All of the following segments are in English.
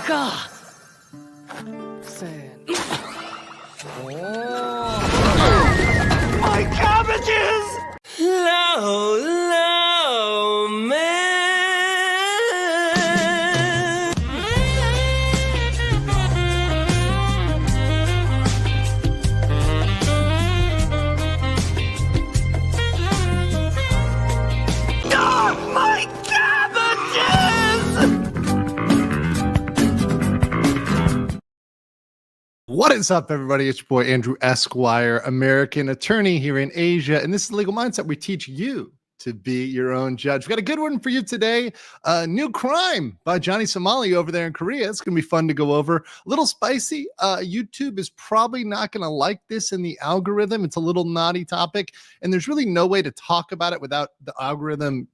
か。せーの。My cabbages! Low, low, man. My cabbages! What is up, everybody? It's your boy Andrew Esquire, American attorney here in Asia, and this is Legal Mindset. We teach you to be your own judge. We've got a good one for you today. New crime by Johnny Somali over there in Korea. It's going to be fun to go over. A little spicy. YouTube is probably not going to like this in the algorithm. It's a little naughty topic, and there's really no way to talk about it without the algorithm,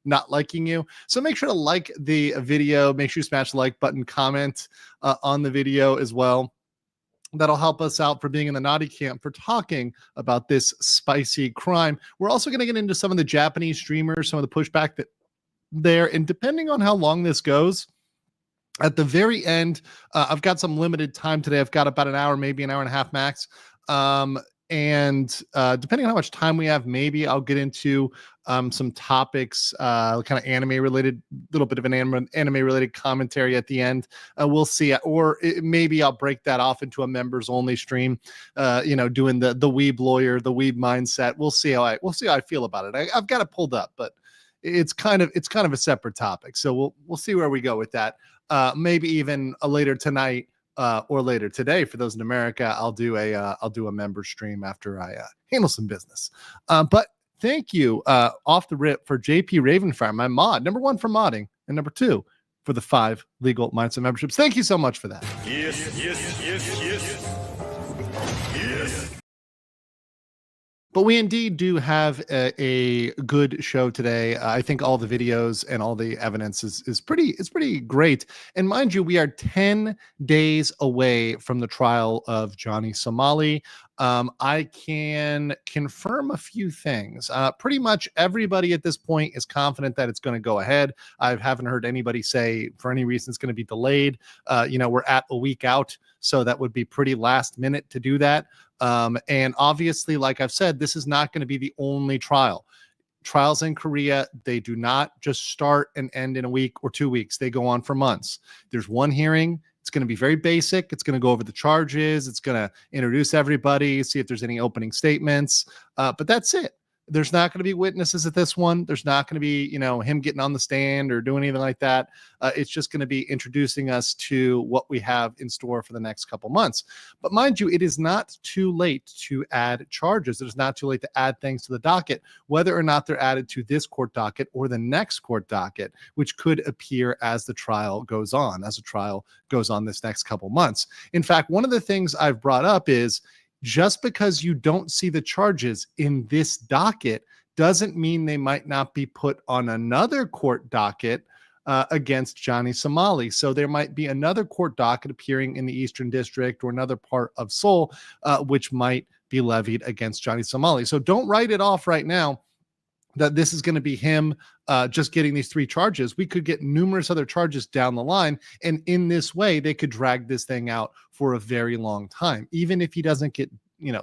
not liking you. So make sure to like the video. Make sure you smash the like button, comment on the video as well. That'll help us out for being in the naughty camp for talking about this spicy crime. We're also going to get into some of the Japanese streamers, some of the pushback that there, and depending on how long this goes, at the very end, I've got some limited time today. I've got about an hour, maybe an hour and a half max. And depending on how much time we have, maybe I'll get into some topics, kind of anime related, little bit of an anime related commentary at the end. We'll see. Or maybe I'll break that off into a members only stream, doing the weeb lawyer, the weeb mindset. We'll see how I feel about it. I've got it pulled up, but it's kind of a separate topic. So we'll see where we go with that. Maybe even later tonight. Or later today, for those in America, I'll do a member stream after I handle some business. But thank you off the rip for JP Ravenfire, my mod, number 1 for modding, and number 2 for the 5 legal mindset memberships. Thank you so much for that. Yes. But we indeed do have a good show today. I think all the videos and all the evidence is pretty great. And mind you, we are 10 days away from the trial of Johnny Somali. I can confirm a few things. Pretty much everybody at this point is confident that it's going to go ahead. I haven't heard anybody say for any reason it's going to be delayed. We're at a week out, so that would be pretty last minute to do that. And obviously, like I've said, this is not going to be the only trial. Trials in Korea, they do not just start and end in a week or 2 weeks. They go on for months. There's one hearing. It's going to be very basic. It's going to go over the charges. It's going to introduce everybody, see if there's any opening statements. But that's it. There's not going to be witnesses at this one. There's not going to be, him getting on the stand or doing anything like that. It's just going to be introducing us to what we have in store for the next couple months. But mind you, it is not too late to add charges. It is not too late to add things to the docket, whether or not they're added to this court docket or the next court docket, which could appear as the trial goes on, this next couple months. In fact, one of the things I've brought up is, just because you don't see the charges in this docket doesn't mean they might not be put on another court docket against Johnny Somali. So there might be another court docket appearing in the Eastern District or another part of Seoul, which might be levied against Johnny Somali. So don't write it off right now that this is going to be him just getting these 3 charges. We could get numerous other charges down the line. And in this way, they could drag this thing out for a very long time. Even if he doesn't get,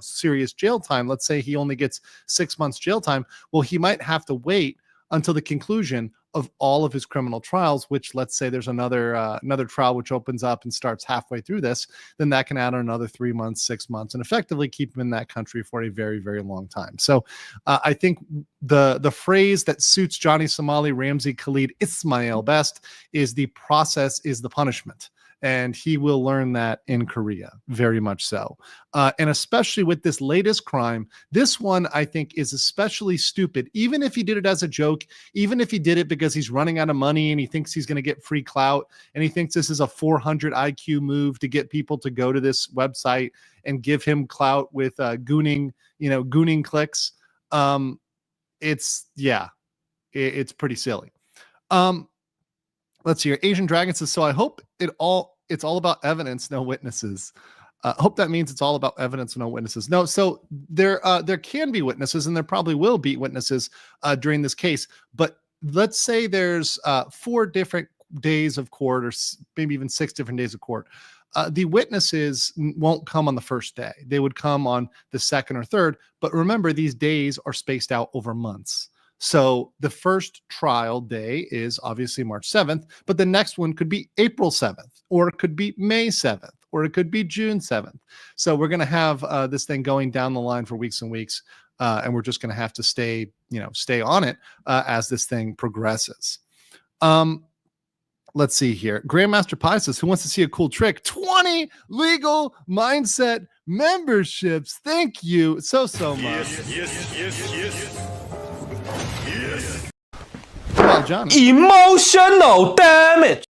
serious jail time, let's say he only gets 6 months jail time. Well, he might have to wait until the conclusion of all of his criminal trials, which, let's say there's another trial which opens up and starts halfway through this, then that can add on another 3 months, 6 months, and effectively keep him in that country for a very, very long time. So I think the phrase that suits Johnny Somali, Ramzi Khalid Ismail best is the process is the punishment. And he will learn that in Korea, very much so. And especially with this latest crime, this one I think is especially stupid. Even if he did it as a joke, even if he did it because he's running out of money and he thinks he's going to get free clout, and he thinks this is a 400 IQ move to get people to go to this website and give him clout with gooning clicks. It's pretty silly. Let's see here. Asian Dragon says, so I hope it's all about evidence, no witnesses. Hope that means it's all about evidence, no witnesses. No, so there can be witnesses, and there probably will be witnesses during this case. But let's say there's 4 different days of court, or maybe even 6 different days of court. The witnesses won't come on the first day. They would come on the second or third. But remember, these days are spaced out over months. So the first trial day is obviously March 7th, but the next one could be April 7th, or it could be May 7th, or it could be June 7th. So we're going to have this thing going down the line for weeks and weeks. And we're just going to have to stay on it as this thing progresses. Let's see here. Grandmaster Pi says, who wants to see a cool trick? 20 legal mindset memberships. Thank you so much. Yes. Come on, Johnny. Emotional damage.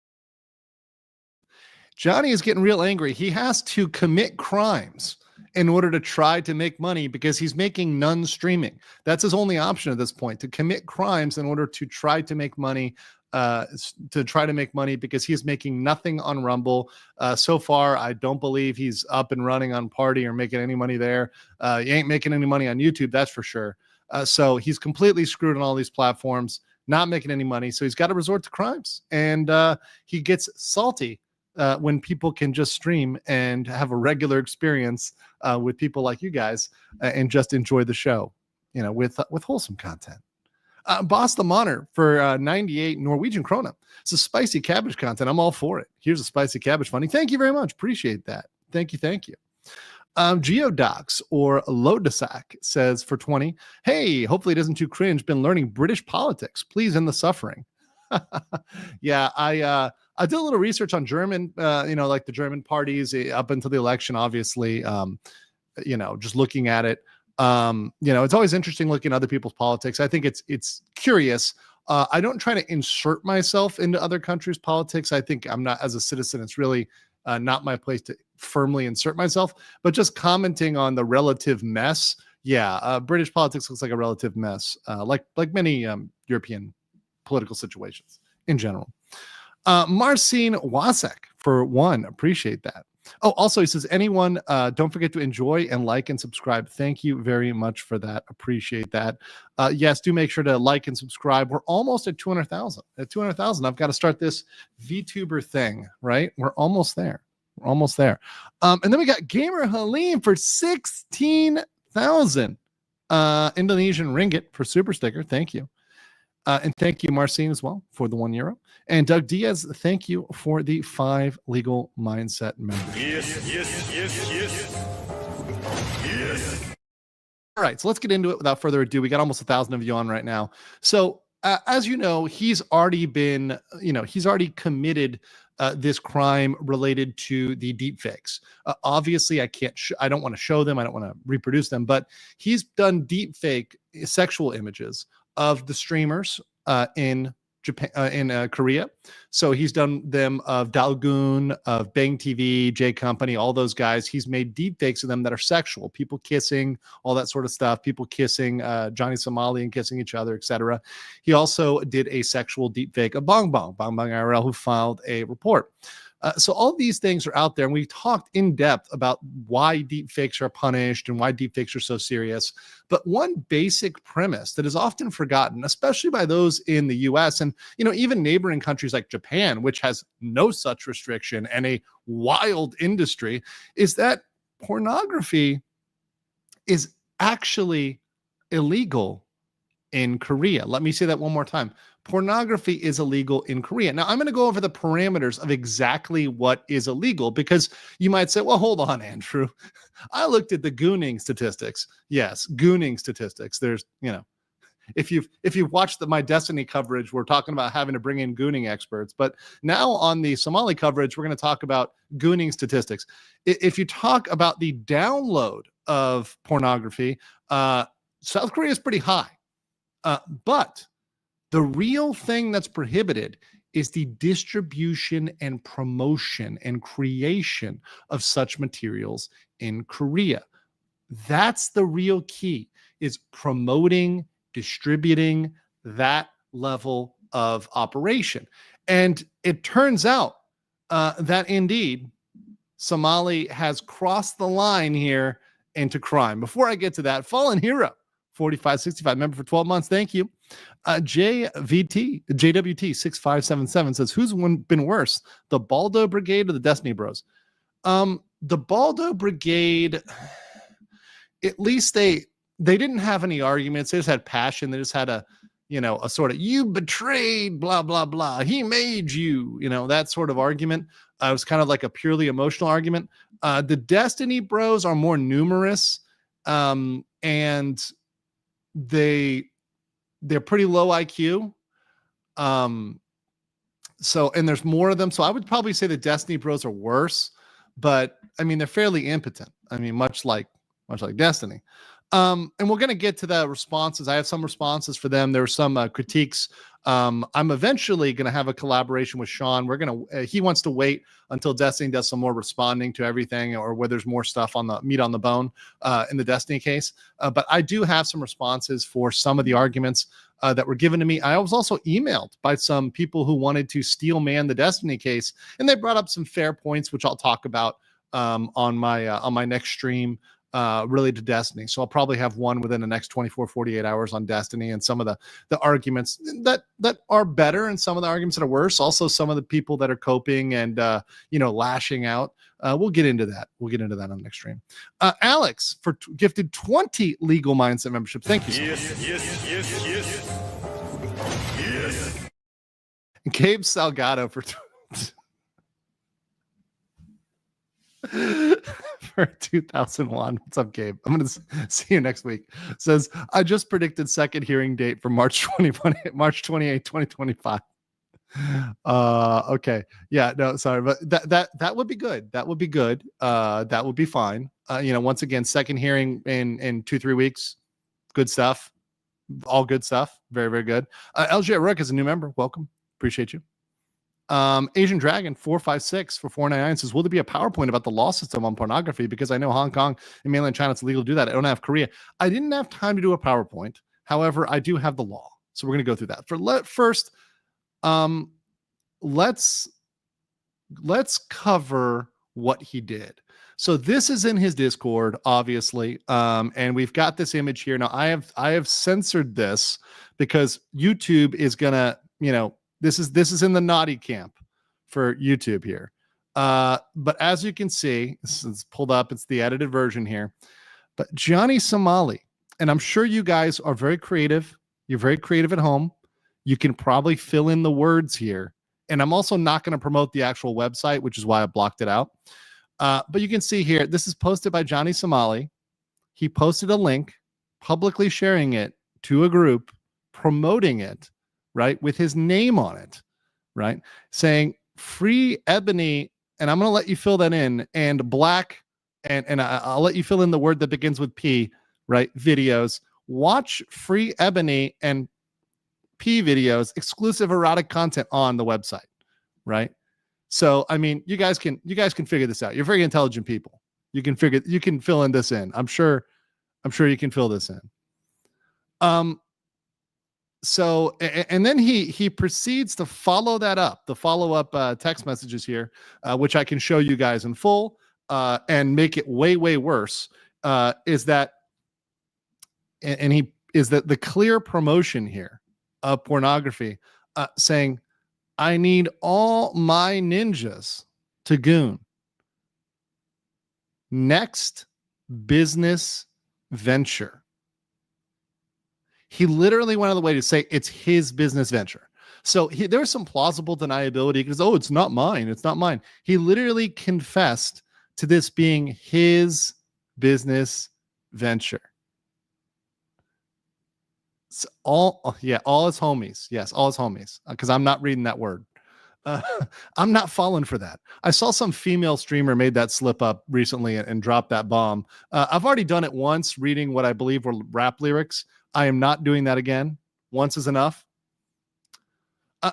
Johnny is getting real angry. He has to commit crimes in order to try to make money because he's making none streaming. That's his only option at this point, to commit crimes in order to try to make money. Because he's making nothing on Rumble. So far, I don't believe he's up and running on Party or making any money there. He ain't making any money on YouTube, that's for sure. So he's completely screwed on all these platforms, not making any money. So he's got to resort to crimes. And he gets salty when people can just stream and have a regular experience with people like you guys and just enjoy the show, with wholesome content. Boss the Monitor for 98 Norwegian krona. It's a spicy cabbage content. I'm all for it. Here's a spicy cabbage funding. Thank you very much. Appreciate that. Thank you. Geodocs or Lodasak says for 20. Hey, hopefully it isn't too cringe. Been learning British politics. Please end the suffering. Yeah, I did a little research on German, like the German parties up until the election, obviously, just looking at it. It's always interesting looking at other people's politics. I think it's curious. I don't try to insert myself into other countries' politics. I think I'm not, as a citizen, it's really not my place to firmly insert myself, but just commenting on the relative mess. Yeah. British politics looks like a relative mess, like many European political situations in general. Marcin Wasek for 1. Appreciate that. Oh, also he says, anyone, don't forget to enjoy and like and subscribe. Thank you very much for that. Appreciate that. Yes, do make sure to like and subscribe. We're almost at 200,000. At 200,000, I've got to start this VTuber thing, right? We're almost there. And then we got Gamer Halim for 16,000 Indonesian ringgit for super sticker. Thank you. And thank you, Marcin, as well, for the €1. And Doug Diaz, thank you for the 5 legal mindset members. Yes. All right, so let's get into it without further ado. We got almost 1,000 of you on right now. So as you know, he's already committed this crime related to the deepfakes. Obviously, I don't want to show them. I don't want to reproduce them, but he's done deepfake sexual images of the streamers in Japan, in Korea. So he's done them of Dalgoon, of Bang TV, J Company, all those guys. He's made deep fakes of them that are sexual, people kissing, all that sort of stuff, people kissing Johnny Somali and kissing each other, etc. He also did a sexual deep fake of Bong Bong IRL, who filed a report. So all these things are out there, and we talked in depth about why deep fakes are punished and why deep fakes are so serious. But one basic premise that is often forgotten, especially by those in the US and even neighboring countries like Japan, which has no such restriction and a wild industry, is that pornography is actually illegal in Korea. Let me say that one more time. Pornography is illegal in Korea. Now, I'm going to go over the parameters of exactly what is illegal, because you might say, well, hold on, Andrew. I looked at the gooning statistics. Yes, gooning statistics. There's, if you've watched my Destiny coverage, we're talking about having to bring in gooning experts. But now on the Somali coverage, we're going to talk about gooning statistics. If you talk about the download of pornography, South Korea is pretty high. But the real thing that's prohibited is the distribution and promotion and creation of such materials in Korea. That's the real key, is promoting, distributing that level of operation. And it turns out that indeed Somali has crossed the line here into crime. Before I get to that, Fallen Hero 4565 member for 12 months. Thank you. JWT 6577 says, who's been worse, the Baldo Brigade or the Destiny Bros? The Baldo Brigade, at least they didn't have any arguments. They just had passion. They just had a sort of, you betrayed, blah, blah, blah. He made you, that sort of argument. It was kind of like a purely emotional argument. The Destiny Bros are more numerous, and they're pretty low IQ. So, and there's more of them. So I would probably say the Destiny Bros are worse, but I mean, they're fairly impotent. I mean, much like Destiny. And we're going to get to the responses. I have some responses for them. There were some critiques. I'm eventually going to have a collaboration with Sean. He wants to wait until Destiny does some more responding to everything, or where there's more stuff on the meat on the bone in the Destiny case. But I do have some responses for some of the arguments that were given to me. I was also emailed by some people who wanted to steel man the Destiny case, and they brought up some fair points, which I'll talk about on my next stream. Related to Destiny. So I'll probably have one within the next 24, 48 hours on Destiny, and some of the arguments that are better and some of the arguments that are worse. Also, some of the people that are coping and, lashing out. We'll get into that. We'll get into that on the next stream. Alex gifted 20 Legal Mindset memberships. Thank you so much. Yes. And Gabe Salgado for for 2001. What's up, Gabe? I'm going to see you next week. Says, I just predicted second hearing date for March 28, 2025. Okay. Yeah, no, sorry, but that would be good. That would be good. That would be fine. Once again, second hearing in 2-3 weeks. Good stuff. All good stuff. Very, very good. LJ Rook is a new member. Welcome. Appreciate you. Asian Dragon 456 for 499 says, will there be a PowerPoint about the law system on pornography? Because I know Hong Kong and mainland China, it's illegal to do that. I don't have Korea. I didn't have time to do a PowerPoint. However, I do have the law. So we're going to go through that. First, let's cover what he did. So this is in his Discord, obviously. And we've got this image here. Now I have censored this because YouTube is gonna, this is in the naughty camp for YouTube here. But as you can see, this is pulled up. It's the edited version here. But Johnny Somali, and I'm sure you guys are very creative. You're very creative at home. You can probably fill in the words here. And I'm also not going to promote the actual website, which is why I blocked it out. But you can see here, this is posted by Johnny Somali. He posted a link, publicly sharing it to a group, promoting it, right, with his name on it, right, saying free Ebony, and I'm going to let you fill that in, and black, and I'll let you fill in the word that begins with P, right, videos. Watch free Ebony and P videos, exclusive erotic content on the website, right? So, I mean, you guys can figure this out. You're very intelligent people. You can fill in this in. I'm sure you can fill this in. So, and then he proceeds to follow that up, the follow-up text messages here, which I can show you guys in full, and make it way, way worse, is that the clear promotion here of pornography, saying, I need all my ninjas to goon. Next business venture. He literally went out of the way to say it's his business venture. So there's some plausible deniability because, oh, it's not mine. It's not mine. He literally confessed to this being his business venture. So all his homies. Yes, all his homies. Because I'm not reading that word. I'm not falling for that. I saw some female streamer made that slip up recently and dropped that bomb. I've already done it once, reading what I believe were rap lyrics. I am not doing that again. Once is enough.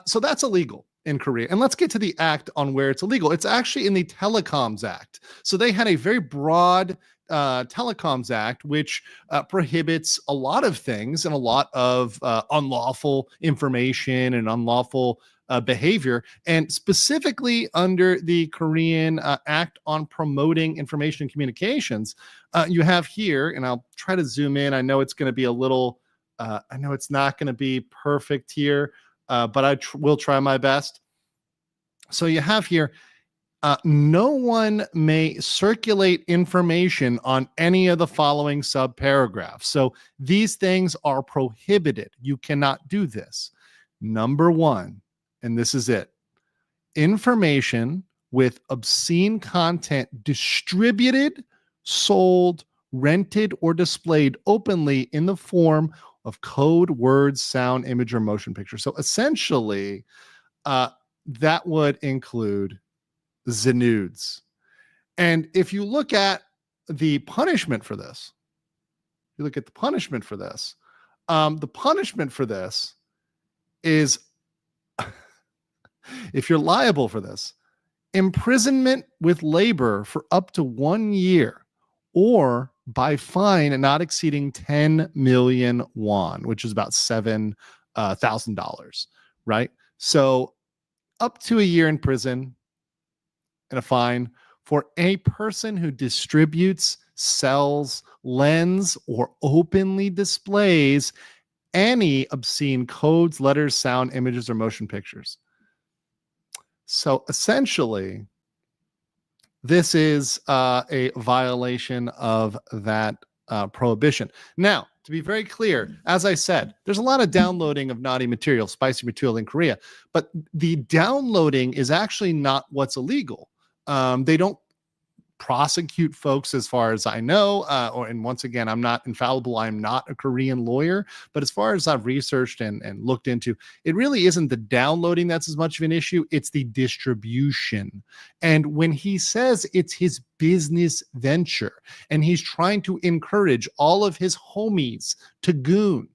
So that's illegal in Korea. And let's get to the act on where it's illegal. It's actually in the Telecoms Act. So they had a very broad Telecoms Act, which prohibits a lot of things and a lot of unlawful information and unlawful behavior, and specifically under the Korean Act on Promoting Information and Communications. You have here, and I'll try to zoom in. I know it's going to be a little, I know it's not going to be perfect here, but I will try my best. So you have here, no one may circulate information on any of the following subparagraphs. So these things are prohibited. You cannot do this. Number one, and this is it, information with obscene content distributed, sold, rented, or displayed openly in the form of code, words, sound, image, or motion picture. So essentially, that would include the nudes. And if you look at the punishment for this, the punishment for this is, if you're liable for this, imprisonment with labor for up to 1 year, or by fine not exceeding 10 million won, which is about $7,000, right? So up to a year in prison and a fine for a person who distributes, sells, lends, or openly displays any obscene codes, letters, sound, images, or motion pictures. So essentially, this is a violation of that prohibition. Now, to be very clear, as I said, there's a lot of downloading of naughty material, spicy material in Korea, but the downloading is actually not what's illegal. They don't prosecute folks, as far as I know, and once again, I'm not infallible. I'm not a Korean lawyer, but as far as I've researched and looked into, it really isn't the downloading that's as much of an issue. It's the distribution. And when he says it's his business venture and he's trying to encourage all of his homies to goon,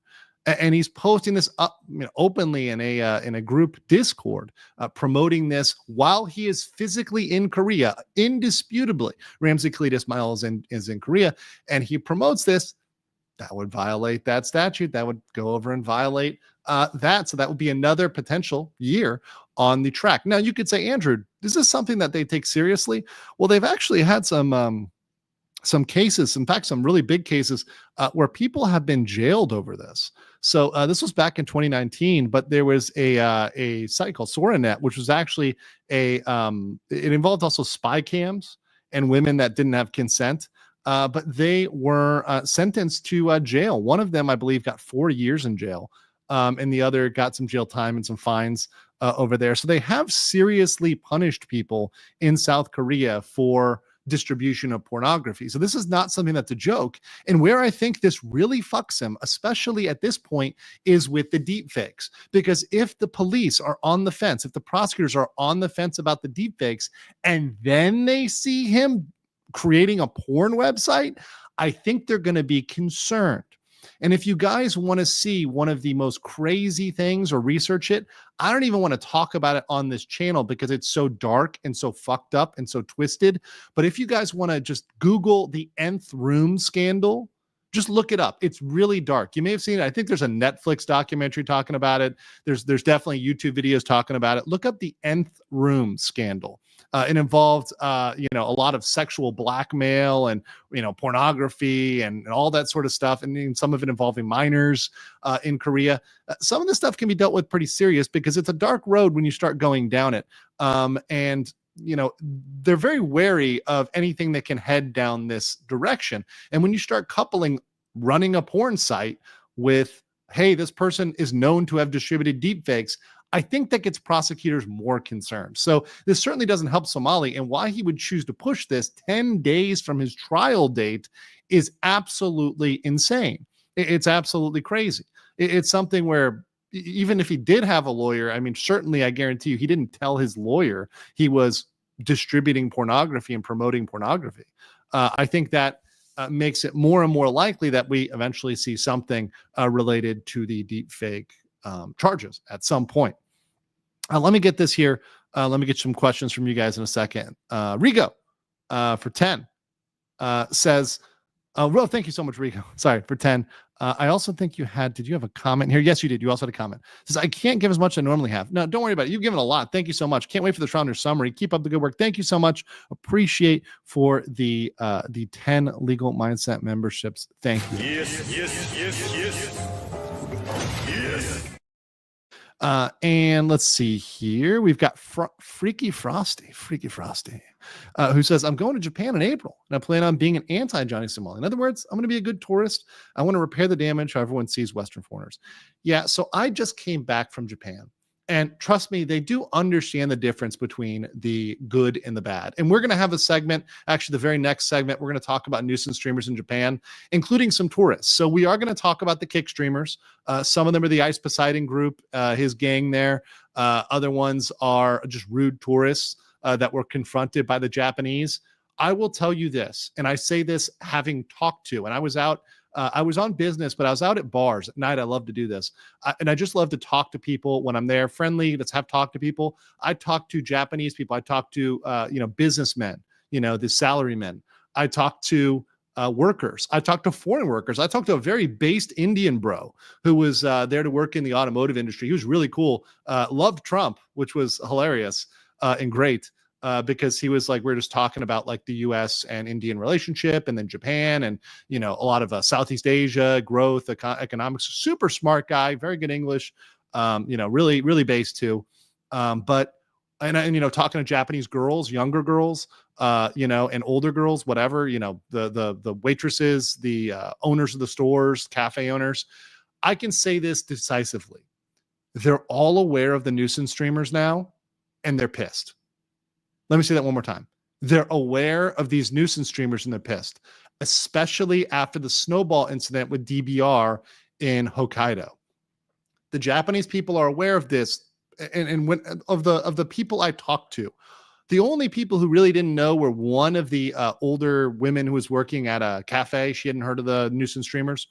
and he's posting this up, openly in a group Discord, promoting this while he is physically in Korea, indisputably. Ramsey Cletus Miles is in Korea, and he promotes this. That would violate that statute. That would go over and violate that. So that would be another potential year on the track. Now, you could say, Andrew, is this something that they take seriously? Well, they've actually had some cases, in fact, some really big cases where people have been jailed over this. So this was back in 2019, but there was a site called Soranet, which was actually it involved also spy cams and women that didn't have consent, but they were sentenced to jail. One of them, I believe, got 4 years in jail, and the other got some jail time and some fines over there. So they have seriously punished people in South Korea for distribution of pornography. So this is not something that's a joke. And where I think this really fucks him, especially at this point, is with the deepfakes. Because if the police are on the fence, if the prosecutors are on the fence about the deepfakes, and then they see him creating a porn website, I think they're going to be concerned. And if you guys want to see one of the most crazy things or research it, I don't even want to talk about it on this channel because it's so dark and so fucked up and so twisted. But if you guys want to just Google the Nth Room scandal, just look it up. It's really dark. You may have seen it. I think there's a Netflix documentary talking about it. There's definitely YouTube videos talking about it. Look up the Nth Room scandal. It involved, a lot of sexual blackmail and, pornography and all that sort of stuff. And some of it involving minors in Korea. Some of this stuff can be dealt with pretty serious because it's a dark road when you start going down it. And they're very wary of anything that can head down this direction. And when you start coupling running a porn site with, hey, this person is known to have distributed deepfakes, I think that gets prosecutors more concerned. So this certainly doesn't help Somali, and why he would choose to push this 10 days from his trial date is absolutely insane. It's absolutely crazy. It's something where even if he did have a lawyer, I mean, certainly I guarantee you he didn't tell his lawyer he was distributing pornography and promoting pornography. I think that makes it more and more likely that we eventually see something related to the deepfake charges at some point. Let me get this here. Let me get some questions from you guys in a second. Rigo for 10 says, Well, thank you so much, Rico. Sorry for 10. I also think did you have a comment here? Yes, you did. You also had a comment. It says, I can't give as much as I normally have. No, don't worry about it. You've given a lot. Thank you so much. Can't wait for the Shrouder summary. Keep up the good work. Thank you so much. Appreciate for the 10 legal mindset memberships. Thank you. Yes. And let's see here. We've got Freaky Frosty, who says, I'm going to Japan in April, and I plan on being an anti-Johnny Somali. In other words, I'm going to be a good tourist. I want to repair the damage how everyone sees Western foreigners. Yeah, so I just came back from Japan. And trust me, they do understand the difference between the good and the bad. And we're going to have a segment, actually the very next segment, we're going to talk about nuisance streamers in Japan, including some tourists. So we are going to talk about the kick streamers. Some of them are the Ice Poseidon group, his gang there. Other ones are just rude tourists that were confronted by the Japanese. I will tell you this, and I say this having talked to, and I was on business, but I was out at bars at night. I love to do this. And I just love to talk to people when I'm there, friendly. Let's have talk to people. I talk to Japanese people. I talk to, businessmen, the salarymen. I talk to workers. I talk to foreign workers. I talked to a very based Indian bro who was there to work in the automotive industry. He was really cool. Loved Trump, which was hilarious and great. Because he was like, we're just talking about like the U.S. and Indian relationship, and then Japan, and a lot of Southeast Asia growth, economics. Super smart guy, very good English, really really based too. But talking to Japanese girls, younger girls, and older girls, whatever, the waitresses, the owners of the stores, cafe owners. I can say this decisively: they're all aware of the nuisance streamers now, and they're pissed. Let me say that one more time. They're aware of these nuisance streamers and they're pissed, especially after the snowball incident with DBR in Hokkaido. The Japanese people are aware of this, and when of the people I talked to, the only people who really didn't know were one of the older women who was working at a cafe. She hadn't heard of the nuisance streamers.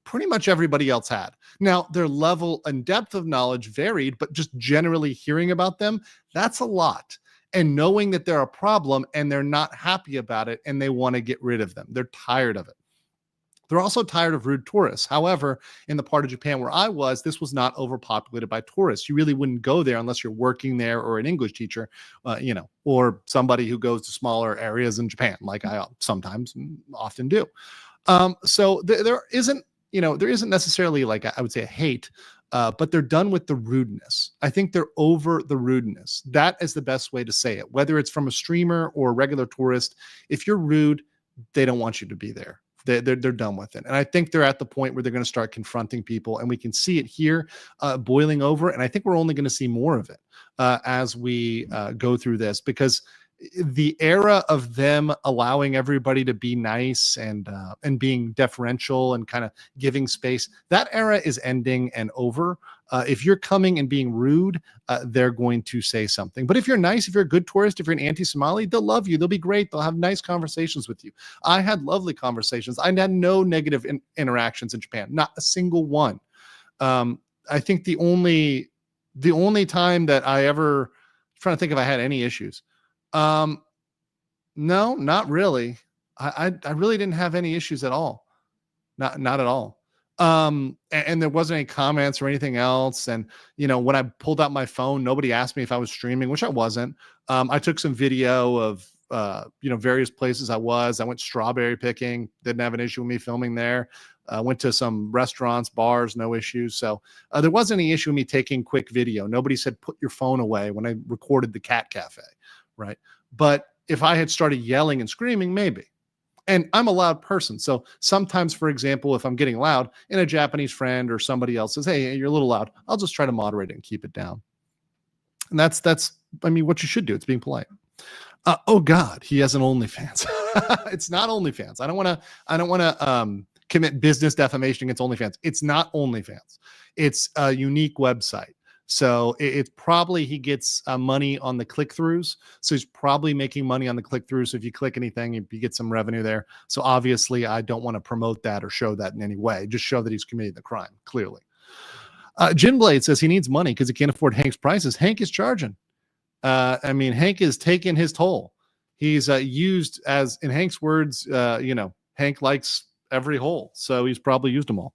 Pretty much everybody else had. Now, their level and depth of knowledge varied, but just generally hearing about them, that's a lot. And knowing that they're a problem and they're not happy about it and they want to get rid of them. They're tired of it. They're also tired of rude tourists. However, in the part of Japan where I was, this was not overpopulated by tourists. You really wouldn't go there unless you're working there or an English teacher, or somebody who goes to smaller areas in Japan, like I sometimes often do. So there isn't necessarily, like, I would say, a hate, but they're done with the rudeness. I think they're over the rudeness. That is the best way to say it. Whether it's from a streamer or a regular tourist, if you're rude, they don't want you to be there. They're done with it. And I think they're at the point where they're going to start confronting people. And we can see it here boiling over. And I think we're only going to see more of it as we go through this, because the era of them allowing everybody to be nice and being deferential and kind of giving space, that era is ending and over. If you're coming and being rude, they're going to say something. But if you're nice, if you're a good tourist, if you're an anti-Somali, they'll love you. They'll be great. They'll have nice conversations with you. I had lovely conversations. I had no negative interactions in Japan, not a single one. I think the only time that I ever, I'm trying to think if I had any issues. No, not really. I really didn't have any issues at all. Not at all. And there wasn't any comments or anything else. And, when I pulled out my phone, nobody asked me if I was streaming, which I wasn't. I took some video of, various places I went strawberry picking, didn't have an issue with me filming there. Went to some restaurants, bars, no issues. So there wasn't any issue with me taking quick video. Nobody said, put your phone away when I recorded the cat cafe. Right. But if I had started yelling and screaming, maybe. And I'm a loud person. So sometimes, for example, if I'm getting loud and a Japanese friend or somebody else says, hey, you're a little loud, I'll just try to moderate it and keep it down. And that's what you should do. It's being polite. Oh God, he has an OnlyFans. It's not OnlyFans. I don't want to commit business defamation against OnlyFans. It's not OnlyFans. It's a unique website. So it's probably he gets money on the click-throughs. So he's probably making money on the click-throughs. So if you click anything, you get some revenue there. So obviously, I don't want to promote that or show that in any way. Just show that he's committed the crime, clearly. Ginblade says he needs money because he can't afford Hank's prices. Hank is charging. Hank is taking his toll. He's used, as in Hank's words, Hank likes every hole, so he's probably used them all.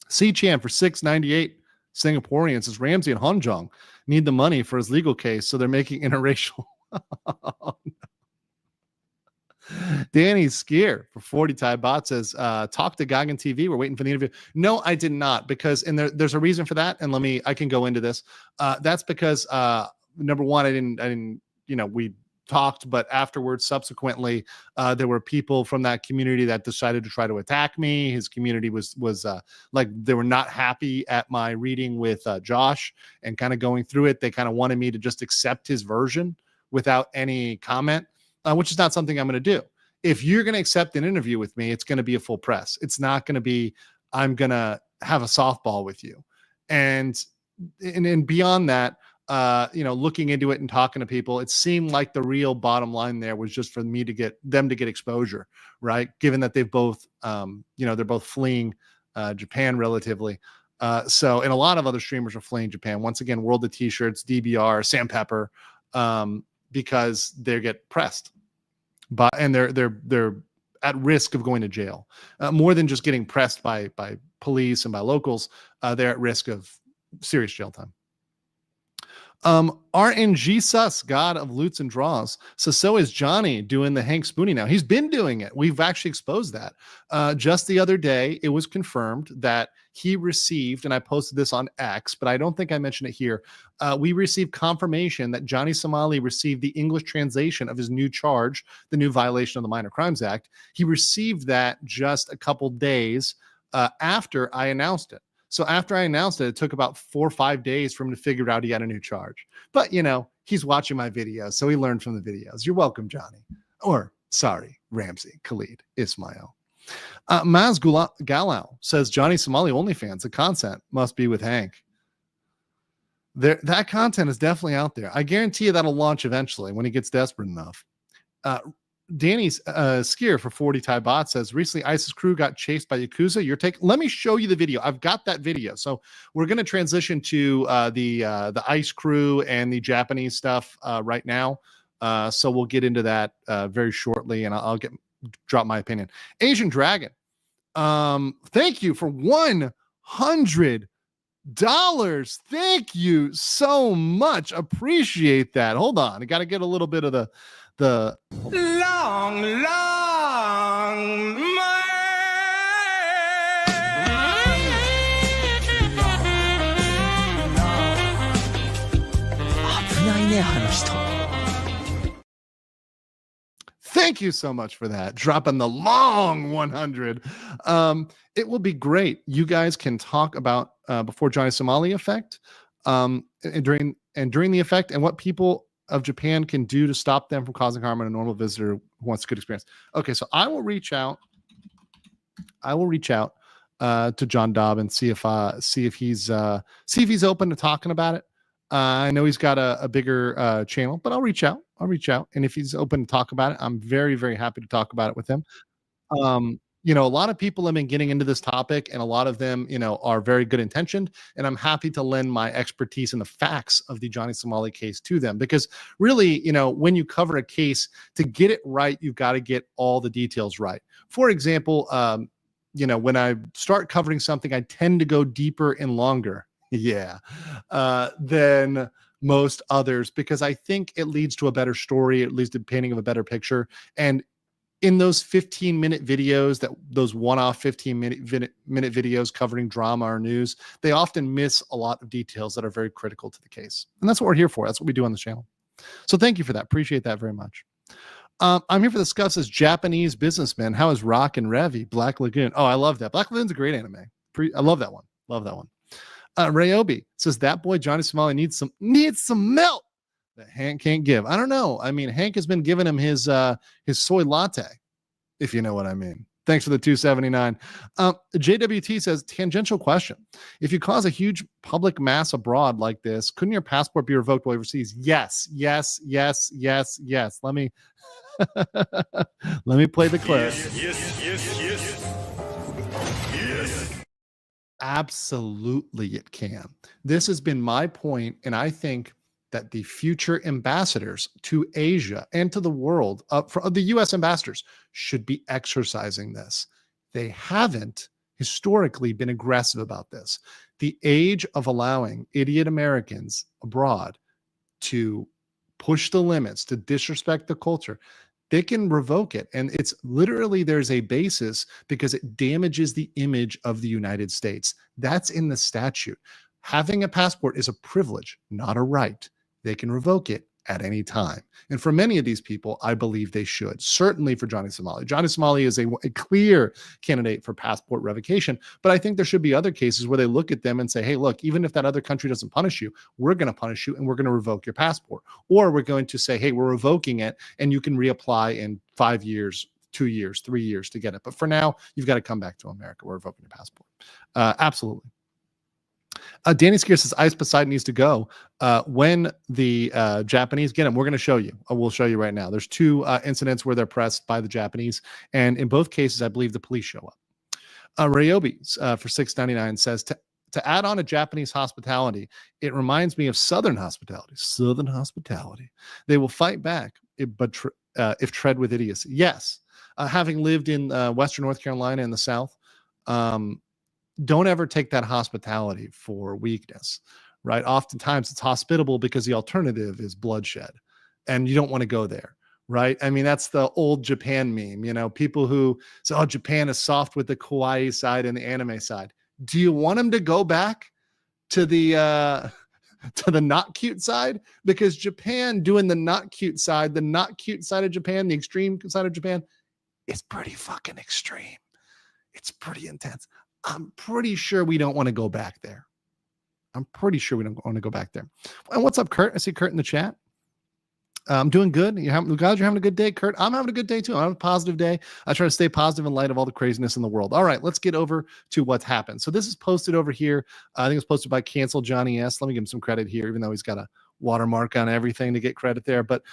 C-Chan for $6.98 Singaporean says Ramsey and Hanjong need the money for his legal case, so they're making interracial. Danny Skier for 40 Thai bot says, talk to Gagan TV. We're waiting for the interview. No, I did not, because there's a reason for that. And I can go into this. That's because number one, I didn't, we talked, but afterwards, subsequently, there were people from that community that decided to try to attack me. His community was like, they were not happy at my reading with Josh and kind of going through it. They kind of wanted me to just accept his version without any comment. Which is not something I'm going to do. If you're going to accept an interview with me, it's going to be a full press. It's not going to be, I'm going to have a softball with you. And beyond that, looking into it and talking to people, it seemed like the real bottom line there was just for me to get them to get exposure, right? Given that they've both, they're both fleeing Japan relatively. And a lot of other streamers are fleeing Japan. Once again, World of T-Shirts, DBR, Sam Pepper, because they get pressed, and they're at risk of going to jail, more than just getting pressed by police and by locals. They're at risk of serious jail time. RNG Sus, God of Loots and Draws. So is Johnny doing the Hank Spoonie now. He's been doing it. We've actually exposed that. Just the other day, it was confirmed that he received, and I posted this on X, but I don't think I mentioned it here. We received confirmation that Johnny Somali received the English translation of his new charge, the new violation of the Minor Crimes Act. He received that just a couple days after I announced it. So after I announced it took about 4 or 5 days for him to figure out he had a new charge. But, he's watching my videos, so he learned from the videos. You're welcome, Johnny. Or, sorry, Ramsey, Khalid, Ismail. Maz Galau says, Johnny Somali OnlyFans, the content must be with Hank. That content is definitely out there. I guarantee you that'll launch eventually when he gets desperate enough. Danny's Skier for 40 Thai bot says, recently ISIS crew got chased by Yakuza. Your take? Let me show you the video. I've got that video. So we're going to transition to the ICE crew and the Japanese stuff right now. So we'll get into that very shortly, and I'll drop my opinion. Asian Dragon, thank you for $100. Thank you so much. Appreciate that. Hold on. I got to get a little bit of the long Thank you so much for that. Dropping the long 100. It will be great. You guys can talk about before Johnny Somali effect, and during the effect, and what people of Japan can do to stop them from causing harm on a normal visitor who wants a good experience. Okay, so I will reach out to John Dobbin, see if he's open to talking about it. I know he's got a bigger channel, but I'll reach out. And if he's open to talk about it, I'm very, very happy to talk about it with him. A lot of people have been getting into this topic, and a lot of them, are very good intentioned, and I'm happy to lend my expertise in the facts of the Johnny Somali case to them, because really, when you cover a case, to get it right, you've got to get all the details right. For example, when I start covering something, I tend to go deeper and longer. Than most others, because I think it leads to a better story. It leads to painting of a better picture. And in those 15-minute videos, those one-off 15-minute videos covering drama or news, they often miss a lot of details that are very critical to the case. And that's what we're here for. That's what we do on the channel. So thank you for that. Appreciate that very much. I'm here for the Scuffs as Japanese businessman. How is Rock and Revy? Black Lagoon. Oh, I love that. Black Lagoon's a great anime. I love that one. Rayobi says that boy Johnny Somali needs some milk that Hank can't give. I don't know. I mean, Hank has been giving him his soy latte, if you know what I mean. Thanks for the 279. JWT says, tangential question. If you cause a huge public mass abroad like this, couldn't your passport be revoked while overseas? Yes. Let me play the clip. Yes. Absolutely it can. This has been my point, and I think that the future ambassadors to Asia and to the world, the US ambassadors, should be exercising this. They haven't historically been aggressive about this. The age of allowing idiot Americans abroad to push the limits, to disrespect the culture, they can revoke it. And it's literally, there's a basis because it damages the image of the United States. That's in the statute. Having a passport is a privilege, not a right. They can revoke it at any time. And for many of these people, I believe they should. Certainly for Johnny Somali. Johnny Somali is a clear candidate for passport revocation, but I think there should be other cases where they look at them and say, hey, look, even if that other country doesn't punish you, we're going to punish you and we're going to revoke your passport. Or we're going to say, hey, we're revoking it and you can reapply in 5 years, 2 years, 3 years to get it. But for now, you've got to come back to America. We're revoking your passport. Absolutely. Danny Skier says Ice Poseidon needs to go when the Japanese get him. We're going to show you. We'll show you right now. There's 2 incidents where they're pressed by the Japanese, and in both cases, I believe the police show up. Ryobi for $6.99 says to add on a Japanese hospitality, it reminds me of Southern hospitality. Southern hospitality. They will fight back, if tread with idiocy. Yes, having lived in Western North Carolina in the South. Don't ever take that hospitality for weakness, right? Oftentimes it's hospitable because the alternative is bloodshed and you don't want to go there, right? I mean, that's the old Japan meme, you know, people who say, oh, Japan is soft with the kawaii side and the anime side. Do you want them to go back to the not cute side? Because Japan doing the not cute side of Japan, the extreme side of Japan is pretty fucking extreme. It's pretty intense. I'm pretty sure we don't want to go back there. I'm pretty sure we don't want to go back there. And what's up, Kurt? I see Kurt in the chat. I'm doing good. You're having a good day, Kurt. I'm having a good day too. I'm having a positive day. I try to stay positive in light of all the craziness in the world. All right, let's get over to what's happened. So this is posted over here. I think it's posted by Cancel Johnny S. Let me give him some credit here, even though he's got a watermark on everything to get credit there. But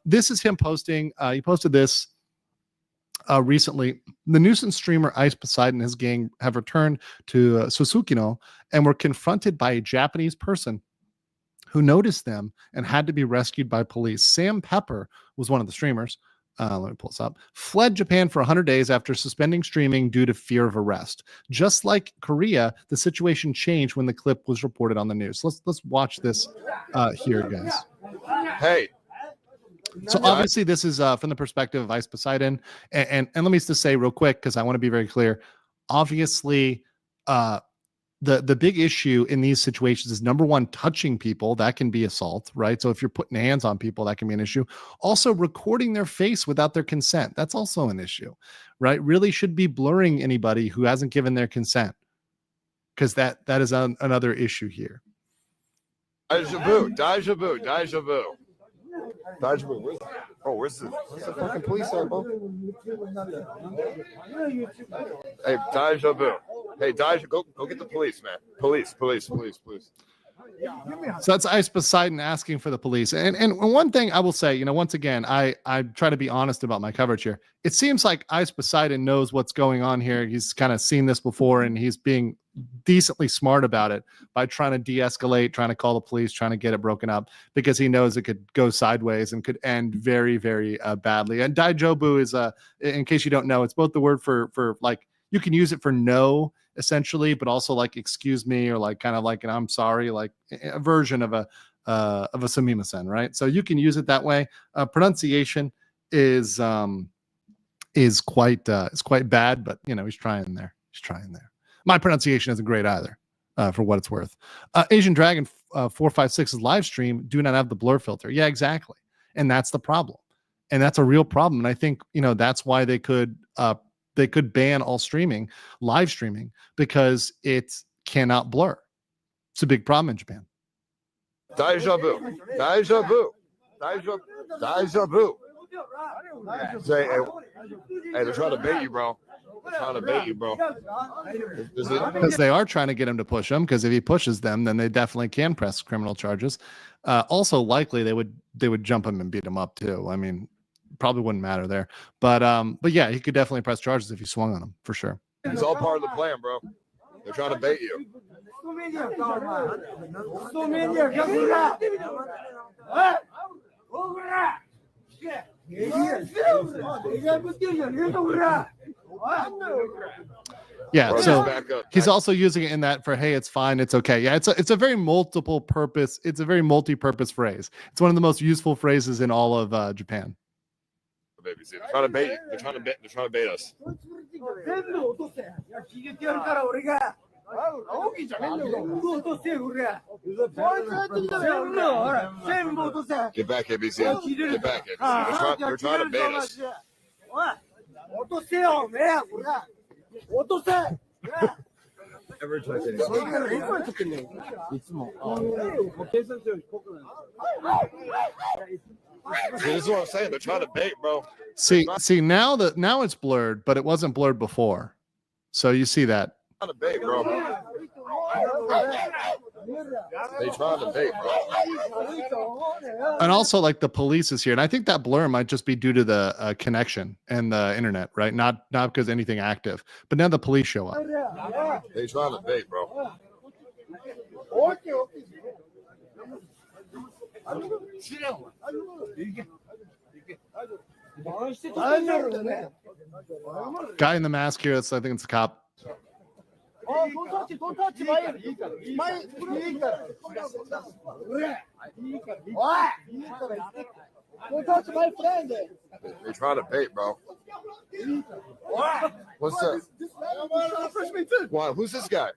this is him posting. He posted this recently. The Nuisance streamer Ice Poseidon and his gang have returned to Susukino and were confronted by a Japanese person who noticed them and had to be rescued by police. Sam Pepper was one of the streamers. Let me pull this up. Fled Japan for 100 days after suspending streaming due to fear of arrest. Just like Korea, the situation changed when the clip was reported on the news. Let's watch this here, guys. Hey. So obviously this is from the perspective of Ice Poseidon. And let me just say real quick, because I want to be very clear. Obviously, the big issue in these situations is, number one, touching people. That can be assault, right? So if you're putting hands on people, that can be an issue. Also, recording their face without their consent. That's also an issue, right? Really should be blurring anybody who hasn't given their consent, because that is another issue here. Deja vu. Where's the fucking police at, bro? Hey, deja vu. Hey, Deja, go get the police, man. Police. So that's Ice Poseidon asking for the police. And one thing I will say, you know, once again, I try to be honest about my coverage here. It seems like Ice Poseidon knows what's going on here. He's kind of seen this before, and he's being decently smart about it by trying to de-escalate, trying to call the police, trying to get it broken up, because he knows it could go sideways and could end very, very badly. And Daijobu is, in case you don't know, it's both the word for like, you can use it for no, essentially, but also like excuse me, or like kind of like an I'm sorry, like a version of a sumimasen, right? So you can use it that way. Pronunciation is quite bad, but you know, he's trying there. My pronunciation isn't great either, for what it's worth. Asian Dragon 456's live stream do not have the blur filter. Yeah, exactly, and that's the problem, and that's a real problem. And I think, you know, that's why they could ban all streaming, live streaming, because it cannot blur. It's a big problem in Japan. Deja vu. Say, hey, they're trying to bait you, bro. Because they are trying to get him to push him, because if he pushes them, then they definitely can press criminal charges. Also, likely they would jump him and beat him up too. I mean, probably wouldn't matter there, but yeah, he could definitely press charges if he swung on him, for sure. It's all part of the plan, bro. They're trying to bait you. Yeah, Bro, so back up. he's also using it in that for, hey, it's fine, it's okay. Yeah, it's a very multiple purpose. It's a very multi-purpose phrase. It's one of the most useful phrases in all of Japan. Baby, see, they're trying to bait. They're trying to bait us. Get back, ABC. Get back, ABC. They're trying to bait us. See, this is what I'm saying. They're trying to bait, bro. See now it's blurred, but it wasn't blurred before. So you see that. Trying to bait, bro. They trying to bait, bro. And also, like, the police is here, and I think that blur might just be due to the connection and the internet, right? Not because anything active. But now the police show up. They trying to bait, bro. Guy in the mask here. I think it's a cop. They trying to bait, bro. What's that? Why? Who's this guy?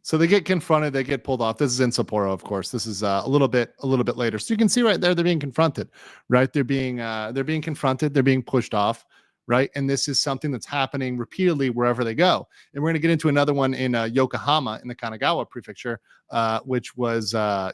So they get confronted, they get pulled off. This is in Sapporo, of course. This is a little bit later. So you can see right there they're being confronted, right? They're being confronted, they're being pushed off, right? And this is something that's happening repeatedly wherever they go. And we're going to get into another one in Yokohama in the Kanagawa prefecture, which was this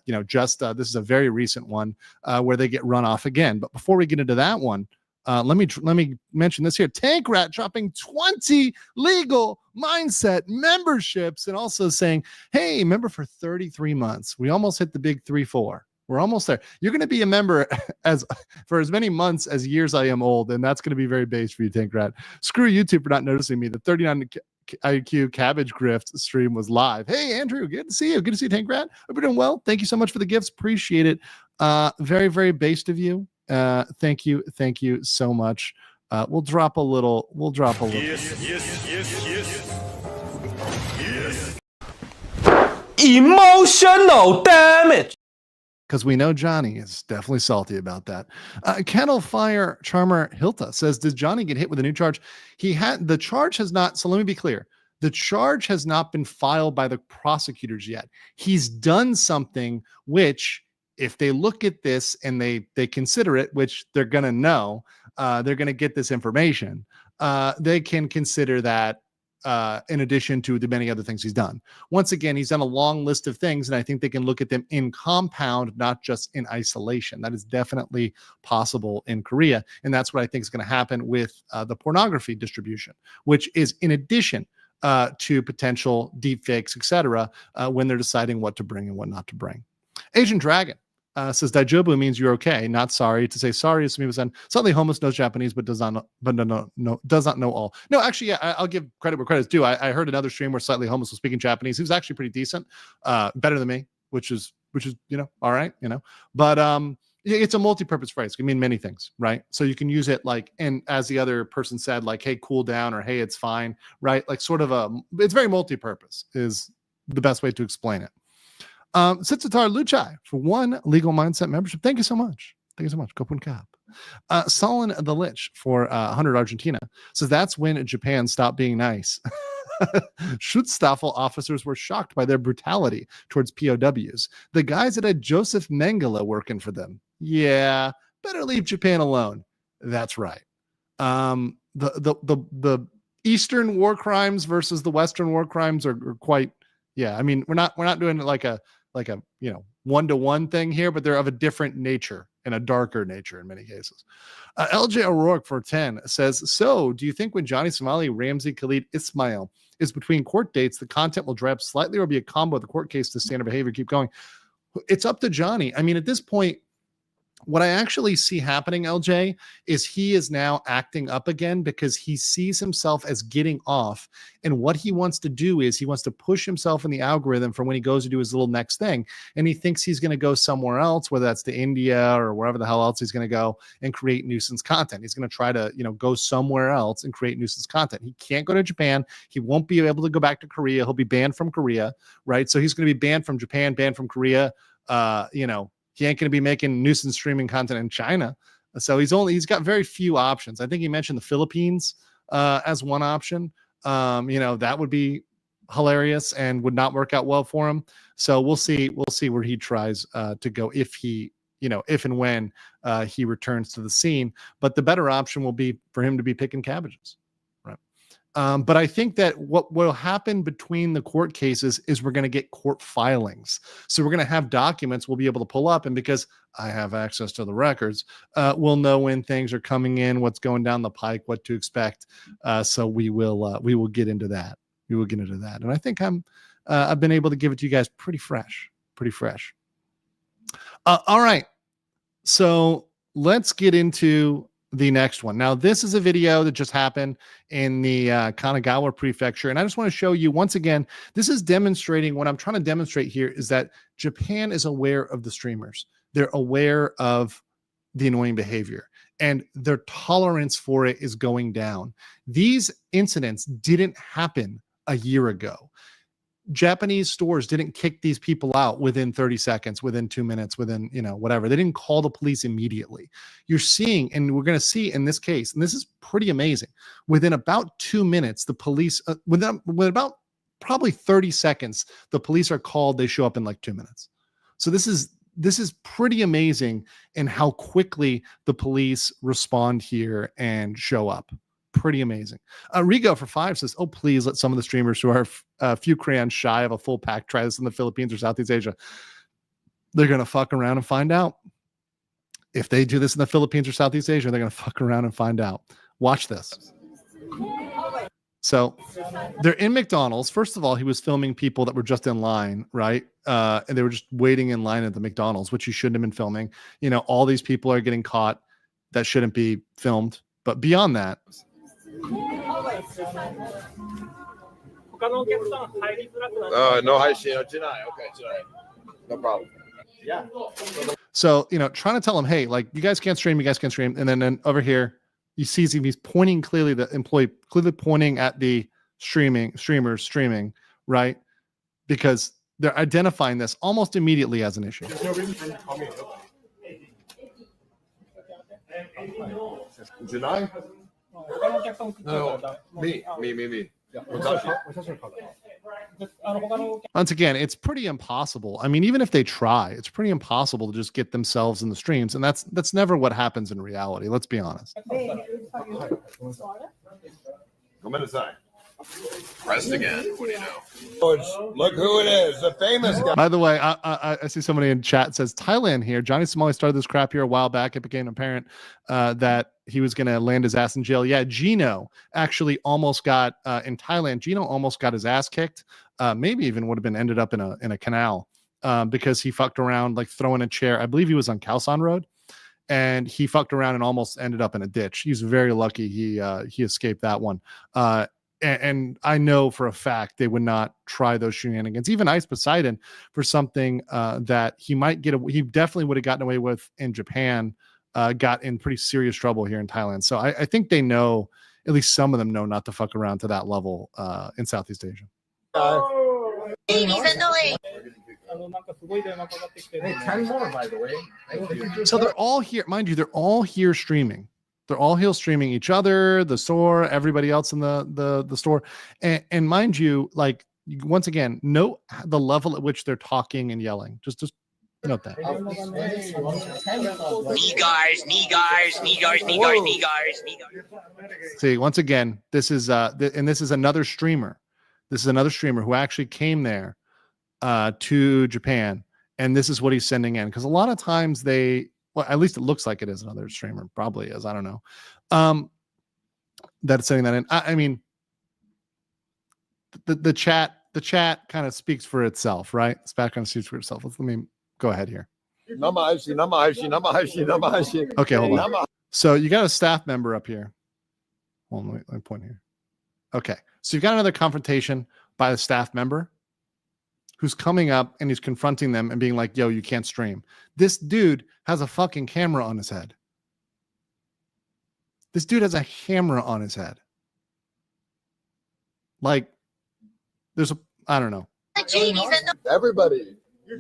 is a very recent one where they get run off again. But before we get into that one, let me mention this here. Tank Rat dropping 20 legal mindset memberships and also saying, hey, member for 33 months. We almost hit the big 3-4. We're almost there. You're going to be a member for as many months as years I am old, and that's going to be very base for you, Tank Rat. Screw YouTube for not noticing me. The 39 IQ Cabbage Grift stream was live. Hey, Andrew, good to see you. Good to see you, Tank Rat. Hope you're doing well. Thank you so much for the gifts. Appreciate it. Very, very based of you. Thank you so much. We'll drop a little. Yes. Emotional damage. Because we know Johnny is definitely salty about that. Kettle Fire Charmer Hilta says, did Johnny get hit with a new charge? The charge has not. So let me be clear. The charge has not been filed by the prosecutors yet. He's done something which, if they look at this and they consider it, which they're going to know, they're going to get this information. They can consider that in addition to the many other things he's done. Once again, he's done a long list of things, and I think they can look at them in compound, not just in isolation. That is definitely possible in Korea, and that's what I think is going to happen with the pornography distribution, which is in addition to potential deepfakes, etc., when they're deciding what to bring and what not to bring. Asian Dragon says Daijobu means you're okay, not sorry. To say sorry is Sumimasen. Slightly homeless, knows Japanese, but does not know all. No, actually, yeah, I'll give credit where credit's due. I heard another stream where Slightly Homeless was speaking Japanese. He was actually pretty decent, better than me, which is all right, But it's a multi-purpose phrase. It can mean many things, right? So you can use it like, and as the other person said, like, hey, cool down, or hey, it's fine, right? Like sort of it's very multi-purpose is the best way to explain it. Sitsatar Luchai for 1 legal mindset membership. Thank you so much. Kopun Cap. Solon the Lich for 100 Argentina says that's when Japan stopped being nice. Schutzstaffel officers were shocked by their brutality towards POWs. The guys that had Joseph Mengele working for them. Yeah, better leave Japan alone. That's right. The Eastern war crimes versus the Western war crimes are quite. Yeah, I mean, we're not doing it like a one-to-one thing here, but they're of a different nature and a darker nature in many cases. LJ O'Rourke for 10 says, so do you think when Johnny Somali, Ramsey, Khalid, Ismail is between court dates, the content will dry up slightly or be a combo of the court case to standard behavior keep going? It's up to Johnny. I mean, at this point, What I actually see happening, LJ, is he is now acting up again because he sees himself as getting off. And what he wants to do is he wants to push himself in the algorithm for when he goes to do his little next thing. And he thinks he's going to go somewhere else, whether that's to India or wherever the hell else he's going to go and create nuisance content. He's going to try to, go somewhere else and create nuisance content. He can't go to Japan. He won't be able to go back to Korea. He'll be banned from Korea, right? So he's going to be banned from Japan, banned from Korea, he ain't going to be making nuisance streaming content in China. So he's got very few options. I think he mentioned the Philippines as one option. That would be hilarious and would not work out well for him. So we'll see where he tries to go if and when he returns to the scene. But the better option will be for him to be picking cabbages. But I think that what will happen between the court cases is we're going to get court filings. So we're going to have documents we'll be able to pull up. And because I have access to the records, we'll know when things are coming in, what's going down the pike, what to expect. So we will get into that. We will get into that. And I think I've been able to give it to you guys pretty fresh. All right. So let's get into the next one. Now, this is a video that just happened in the Kanagawa prefecture. And I just want to show you once again, this is demonstrating what I'm trying to demonstrate here is that Japan is aware of the streamers. They're aware of the annoying behavior and their tolerance for it is going down. These incidents didn't happen a year ago. Japanese stores didn't kick these people out within 30 seconds, within 2 minutes, within, whatever. They didn't call the police immediately. You're seeing, and we're going to see in this case, and this is pretty amazing, within about 2 minutes, the police, within about probably 30 seconds, the police are called. They show up in like 2 minutes. So this is pretty amazing in how quickly the police respond here and show up. Pretty amazing. Rigo for 5 says, "Oh, please let some of the streamers who are a few crayons shy of a full pack try this in the Philippines or Southeast Asia. They're going to fuck around and find out. If they do this in the Philippines or Southeast Asia, they're going to fuck around and find out. Watch this." So they're in McDonald's. First of all, he was filming people that were just in line, right? And they were just waiting in line at the McDonald's, which you shouldn't have been filming. All these people are getting caught that shouldn't be filmed. But beyond that, no, no problem. Yeah. So, trying to tell them, hey, like, you guys can't stream. And then over here, you see he's pointing clearly, the employee clearly pointing at the streamers streaming, right? Because they're identifying this almost immediately as an issue. There's no reason for him to call me. Deny? No, me. Once again, it's pretty impossible. I mean, even if they try, it's pretty impossible to just get themselves in the streams. And that's never what happens in reality. Let's be honest. Come inside. Pressed again. What do you know? Look who it is, the famous guy. By the way, I see somebody in chat says Thailand here. Johnny Somali started this crap here a while back. It became apparent that he was going to land his ass in jail. Yeah, Gino actually almost got in Thailand. Gino almost got his ass kicked. Maybe even would have been ended up in a canal because he fucked around, like throwing a chair. I believe he was on Khaosan Road. And he fucked around and almost ended up in a ditch. He's very lucky he escaped that one. And I know for a fact they would not try those shenanigans. Even Ice Poseidon for something that he definitely would have gotten away with in Japan, got in pretty serious trouble here in Thailand. So I think they know, at least some of them know, not to fuck around to that level in Southeast Asia. He's annoying. Hey, 10 more, by the way. So they're all here, mind you, they're all here streaming. They're all here streaming each other, the store, everybody else in the store. And mind you, like, once again, note the level at which they're talking and yelling. Just note that. Knee guys. See, once again, this is another streamer. This is another streamer who actually came there to Japan, and this is what he's sending in. Because a lot of times well, at least it looks like it is another streamer. Probably is. I don't know. That's sending that in. I mean, the chat kind of speaks for itself, right? This background speaks for itself. Let me go ahead here. Okay, hold on. So you got a staff member up here. Hold on, let me point here. Okay, so you've got another confrontation by the staff member who's coming up and he's confronting them and being like, yo, you can't stream. This dude has a fucking camera on his head. This dude has a camera on his head. Like, there's a, I don't know. Everybody. Okay.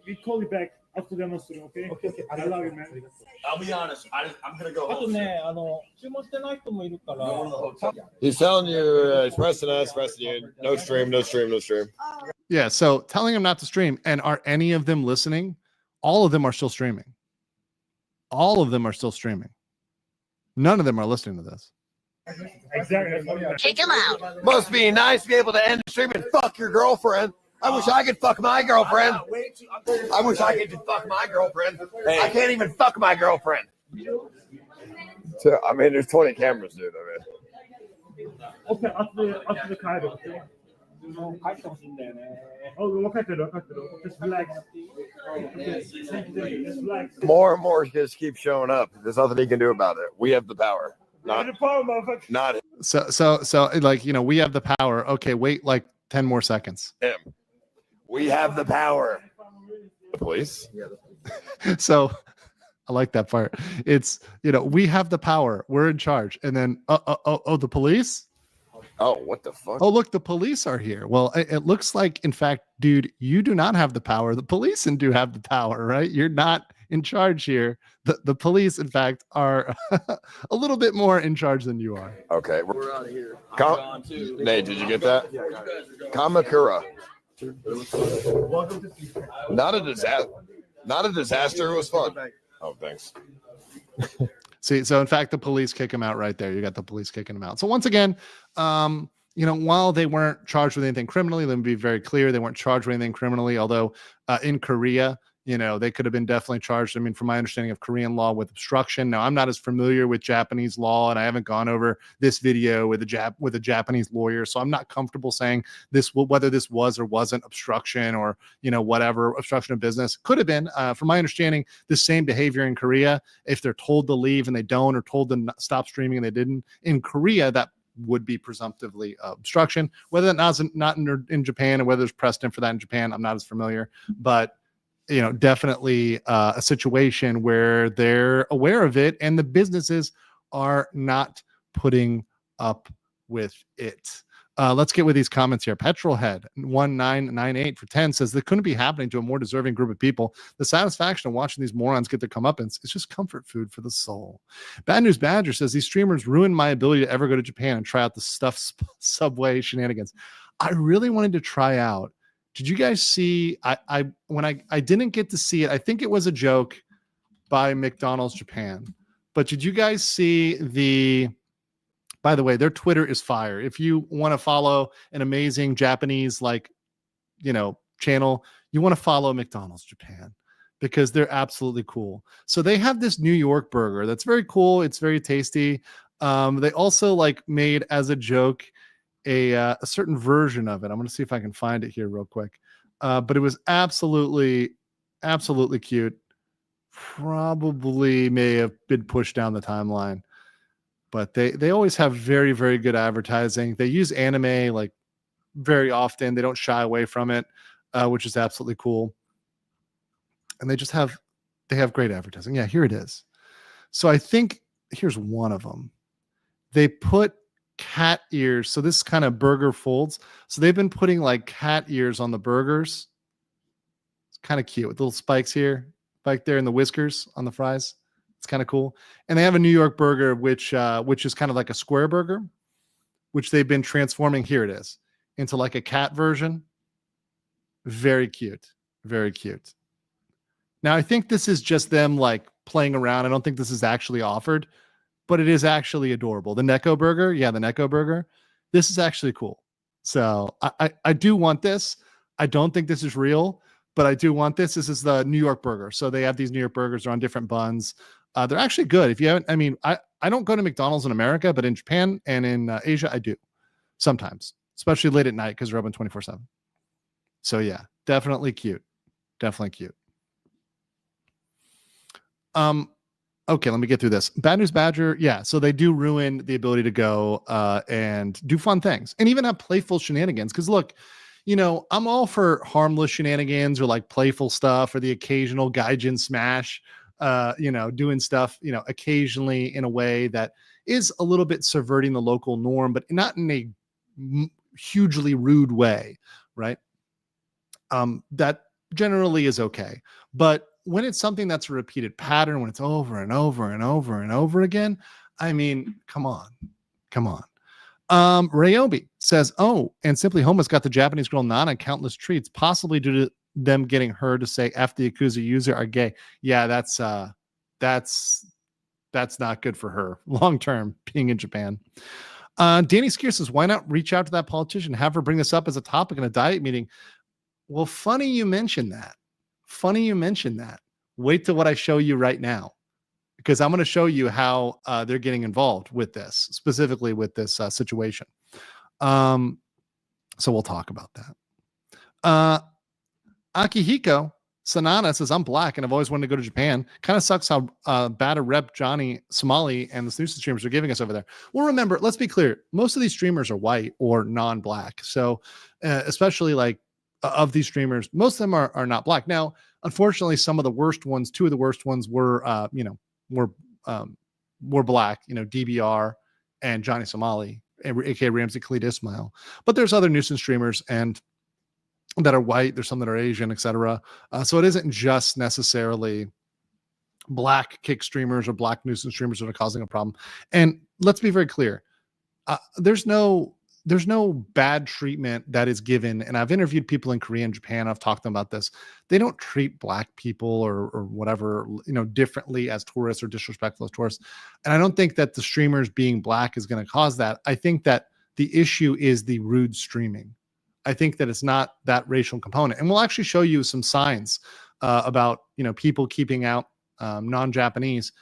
We call you back after demonstration, okay? Okay. I love you, man. I'll be honest. I'm gonna go. He's telling you, it's pressing us, pressing you. No stream. Yeah, so telling him not to stream. And are any of them listening? All of them are still streaming. All of them are still streaming. None of them are listening to this. Exactly. Kick him out. Must be nice to be able to end the stream and fuck your girlfriend. I wish I could fuck my girlfriend. I wish I could fuck my girlfriend. I can't even fuck my girlfriend. So, I mean, there's 20 cameras, dude. I mean. Okay, after the card, okay? Oh, just relax. Just relax. More and more just keep showing up. There's nothing he can do about it. We have the power. Not So like, you know, we have the power. Okay, wait like 10 more seconds. him. We have the power. The police? So I like that part. It's, you know, we have the power. We're in charge. And then, the police? Oh, what the fuck? Oh, look, the police are here. Well, it looks like, in fact, dude, you do not have the power. The police do have the power, right? You're not in charge here. The police, in fact, are a little bit more in charge than you are. Okay, we're out of here. Nate, did you get that? Kamakura. Not a disaster. Not a disaster. It was fun. Oh, thanks. See, so in fact, the police kick him out right there. You got the police kicking him out. So once again, you know, while they weren't charged with anything criminally, let me be very clear, they weren't charged with anything criminally, although in Korea, you know, they could have been definitely charged. I mean, from my understanding of Korean law, with obstruction. Now, I'm not as familiar with Japanese law, and I haven't gone over this video with a Japanese lawyer, so I'm not comfortable saying whether this was or wasn't obstruction, or, you know, whatever, obstruction of business. Could have been. From my understanding, the same behavior in Korea, if they're told to leave and they don't, or told to stop streaming and they didn't, in Korea, that would be presumptively obstruction. Whether that's not in Japan, and whether there's precedent for that in Japan, I'm not as familiar, but you know, definitely a situation where they're aware of it and the businesses are not putting up with it. Let's get with these comments here. Petrolhead 1998 for 10 says that couldn't be happening to a more deserving group of people. The satisfaction of watching these morons get their comeuppance is just comfort food for the soul. Bad News Badger says these streamers ruined my ability to ever go to Japan and try out the stuff subway shenanigans. I really wanted to try out. Did you guys see? When I didn't get to see it. I think it was a joke by McDonald's Japan. But did you guys see the? By the way, their Twitter is fire. If you want to follow an amazing Japanese, like, you know, channel, you want to follow McDonald's Japan, because they're absolutely cool. So they have this New York burger that's very cool. It's very tasty. They also like made as a joke a certain version of it. I'm going to see if I can find it here real quick. But it was absolutely cute. Probably may have been pushed down the timeline, but they always have very, very good advertising. They use anime like very often. They don't shy away from it, which is absolutely cool. And they have great advertising. Yeah, here it is. So I think here's one of them. They put cat ears. So this kind of burger folds. So they've been putting like cat ears on the burgers. It's kind of cute with little spikes here, spike there, and the whiskers on the fries. It's kind of cool. And they have a New York burger, which is kind of like a square burger, which they've been transforming. Here it is, into like a cat version. Very cute. Very cute. Now, I think this is just them like playing around. I don't think this is actually offered, but it is actually adorable. The Neko burger. Yeah, the Neko burger. This is actually cool. So I do want this. I don't think this is real, but I do want this. This is the New York burger. So they have these New York burgers. They're on different buns. They're actually good. If you haven't, I mean, I don't go to McDonald's in America, but in Japan and in Asia, I do sometimes, especially late at night because they're open 24/7. So yeah, definitely cute. Definitely cute. Okay, let me get through this. Bad News Badger, yeah. So they do ruin the ability to go and do fun things and even have playful shenanigans. Because look, you know, I'm all for harmless shenanigans or like playful stuff or the occasional gaijin smash. You know, doing stuff, you know, occasionally in a way that is a little bit subverting the local norm, but not in a hugely rude way, right? That generally is okay. But when it's something that's a repeated pattern, when it's over and over and over and over again, I mean, come on. Ryobi says, oh, and Simply Homeless got the Japanese girl Nana countless treats, possibly due to them getting her to say F the Yakuza user are gay. Yeah, that's not good for her long term being in Japan. Danny Skier says, why not reach out to that politician, have her bring this up as a topic in a diet meeting? Well, funny you mentioned that. Wait till what I show you right now, because I'm going to show you how they're getting involved with this, specifically with this situation. So we'll talk about that. Akihiko Sanana says, I'm black and I've always wanted to go to Japan. Kind of sucks how bad a rep Johnny Somali and the Nuisance streamers are giving us over there. Well, remember, let's be clear. Most of these streamers are white or non-black. So especially like of these streamers, most of them are not black. Now, unfortunately, some of the worst ones, two of the worst ones were black, you know, DBR and Johnny Somali, aka Ramsey Khalid Ismail. But there's other Nuisance streamers and that are white. There's some that are Asian, etc. So it isn't just necessarily black kick streamers or black Nuisance streamers that are causing a problem. And let's be very clear. There's no bad treatment that is given. And I've interviewed people in Korea and Japan. I've talked to them about this. They don't treat black people or whatever, you know, differently as tourists or disrespectful as tourists. And I don't think that the streamers being black is going to cause that. I think that the issue is the rude streaming. I think that it's not that racial component. And we'll actually show you some signs about, you know, people keeping out non-Japanese.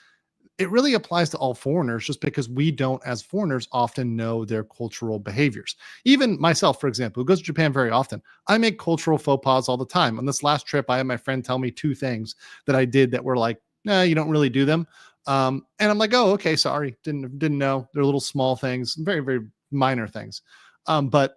It really applies to all foreigners just because we don't, as foreigners, often know their cultural behaviors. Even myself, for example, who goes to Japan very often, I make cultural faux pas all the time. On this last trip, I had my friend tell me 2 things that I did that were like, nah, you don't really do them. And I'm like, oh, okay, sorry. Didn't know. They're little small things, very, very minor things. But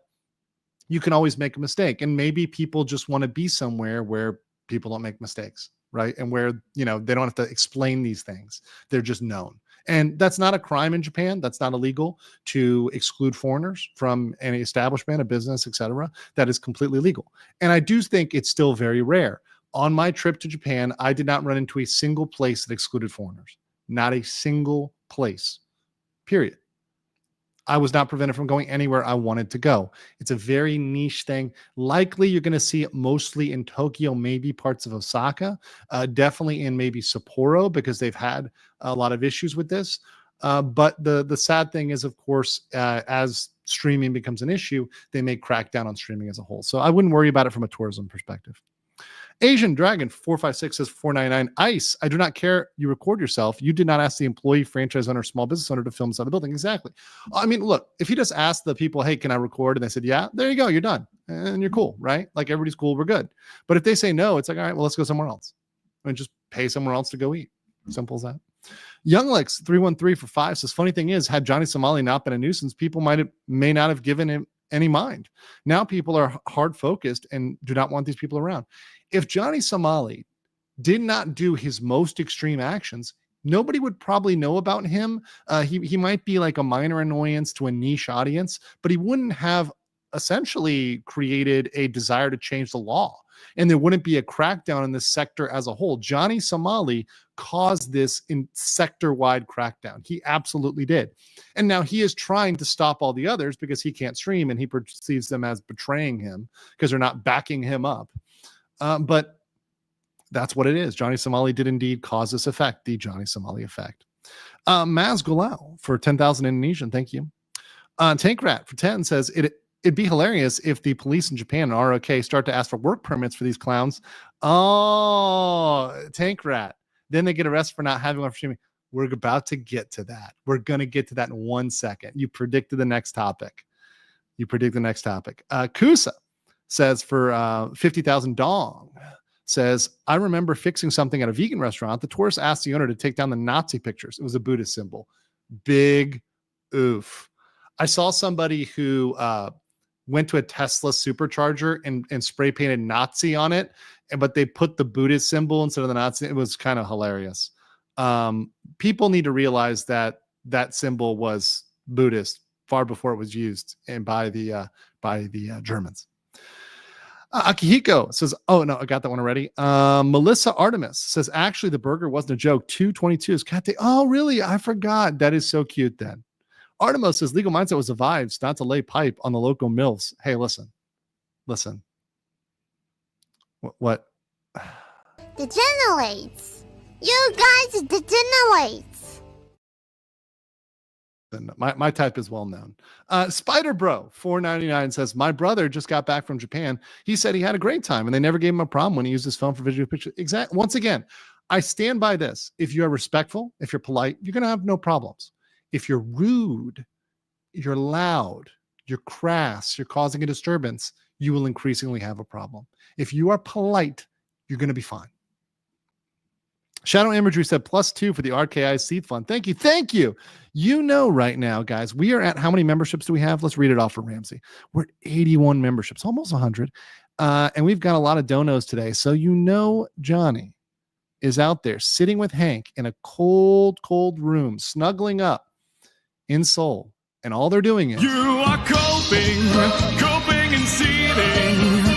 you can always make a mistake. And maybe people just want to be somewhere where people don't make mistakes, right? And where, you know, they don't have to explain these things. They're just known. And that's not a crime in Japan. That's not illegal to exclude foreigners from any establishment, a business, etc. That is completely legal. And I do think it's still very rare. On my trip to Japan, I did not run into a single place that excluded foreigners. Not a single place, period. I was not prevented from going anywhere I wanted to go. It's a very niche thing. Likely you're going to see it mostly in Tokyo, maybe parts of Osaka, definitely in maybe Sapporo, because they've had a lot of issues with this. But the sad thing is, of course, as streaming becomes an issue, they may crack down on streaming as a whole. So I wouldn't worry about it from a tourism perspective. Asian Dragon 456 says 499 ICE. I do not care. You record yourself. You did not ask the employee, franchise owner, small business owner to film inside the building. Exactly. I mean, look, if you just asked the people, hey, can I record? And they said, yeah, there you go. You're done. And you're cool, right? Like everybody's cool. We're good. But if they say no, it's like, all right, well, let's go somewhere else. And just pay somewhere else to go eat. Simple as that. Young Lex 313 for 5 says, funny thing is, had Johnny Somali not been a nuisance, people may not have given him any mind. Now people are hard focused and do not want these people around. If Johnny Somali did not do his most extreme actions, nobody would probably know about him. He might be like a minor annoyance to a niche audience, but he wouldn't have essentially created a desire to change the law. And there wouldn't be a crackdown in this sector as a whole. Johnny Somali caused this in sector-wide crackdown. He absolutely did. And now he is trying to stop all the others because he can't stream and he perceives them as betraying him because they're not backing him up. But that's what it is. Johnny Somali did indeed cause this effect, the Johnny Somali effect. Maz Gulau for 10,000 Indonesian. Thank you. Tank Rat for 10 says, it'd be hilarious if the police in Japan and ROK start to ask for work permits for these clowns. Oh, tank rat. Then they get arrested for not having one for streaming. We're about to get to that. We're going to get to that in 1 second. You predicted the next topic. Kusa says for 50,000 dong, says, I remember fixing something at a vegan restaurant. The tourist asked the owner to take down the Nazi pictures. It was a Buddhist symbol. Big oof. I saw somebody who went to a Tesla supercharger and spray painted Nazi on it, but they put the Buddhist symbol instead of the Nazi. It was kind of hilarious. People need to realize that that symbol was Buddhist far before it was used and by the Germans. Akihiko says, oh no, I got that one already. Melissa Artemis says, actually the burger wasn't a joke. 222 is cat day. Oh really? I forgot. That is so cute then. Artemis says legal mindset was the vibes, not to lay pipe on the local mills. Hey, listen. What? Degenerates. You guys degenerates. My type is well known. Spider Bro 499 says, my brother just got back from Japan. He said he had a great time and they never gave him a problem when he used his phone for visual pictures. Exactly. Once again, I stand by this. If you are respectful, if you're polite, you're going to have no problems. If you're rude, you're loud, you're crass, you're causing a disturbance, you will increasingly have a problem. If you are polite, you're going to be fine. Shadow Imagery said +2 for the RKI Seed Fund. Thank you. You know right now, guys, we are at how many memberships do we have? Let's read it off for Ramsey. We're at 81 memberships, almost 100. And we've got a lot of donos today. So you know Johnny is out there sitting with Hank in a cold room, snuggling up in Seoul. And all they're doing is... You are coping and seeding.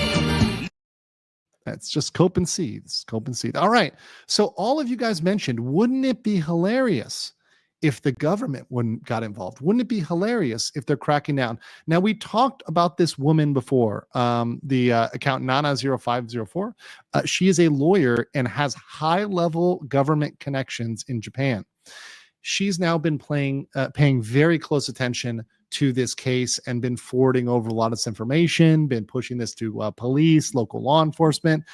That's just cope and seed. All right. So all of you guys mentioned, wouldn't it be hilarious if the government got involved? Wouldn't it be hilarious if they're cracking down? Now, we talked about this woman before, the account Nana0504. She is a lawyer and has high-level government connections in Japan. She's now been paying very close attention to this case and been forwarding over a lot of this information, been pushing this to police, local law enforcement,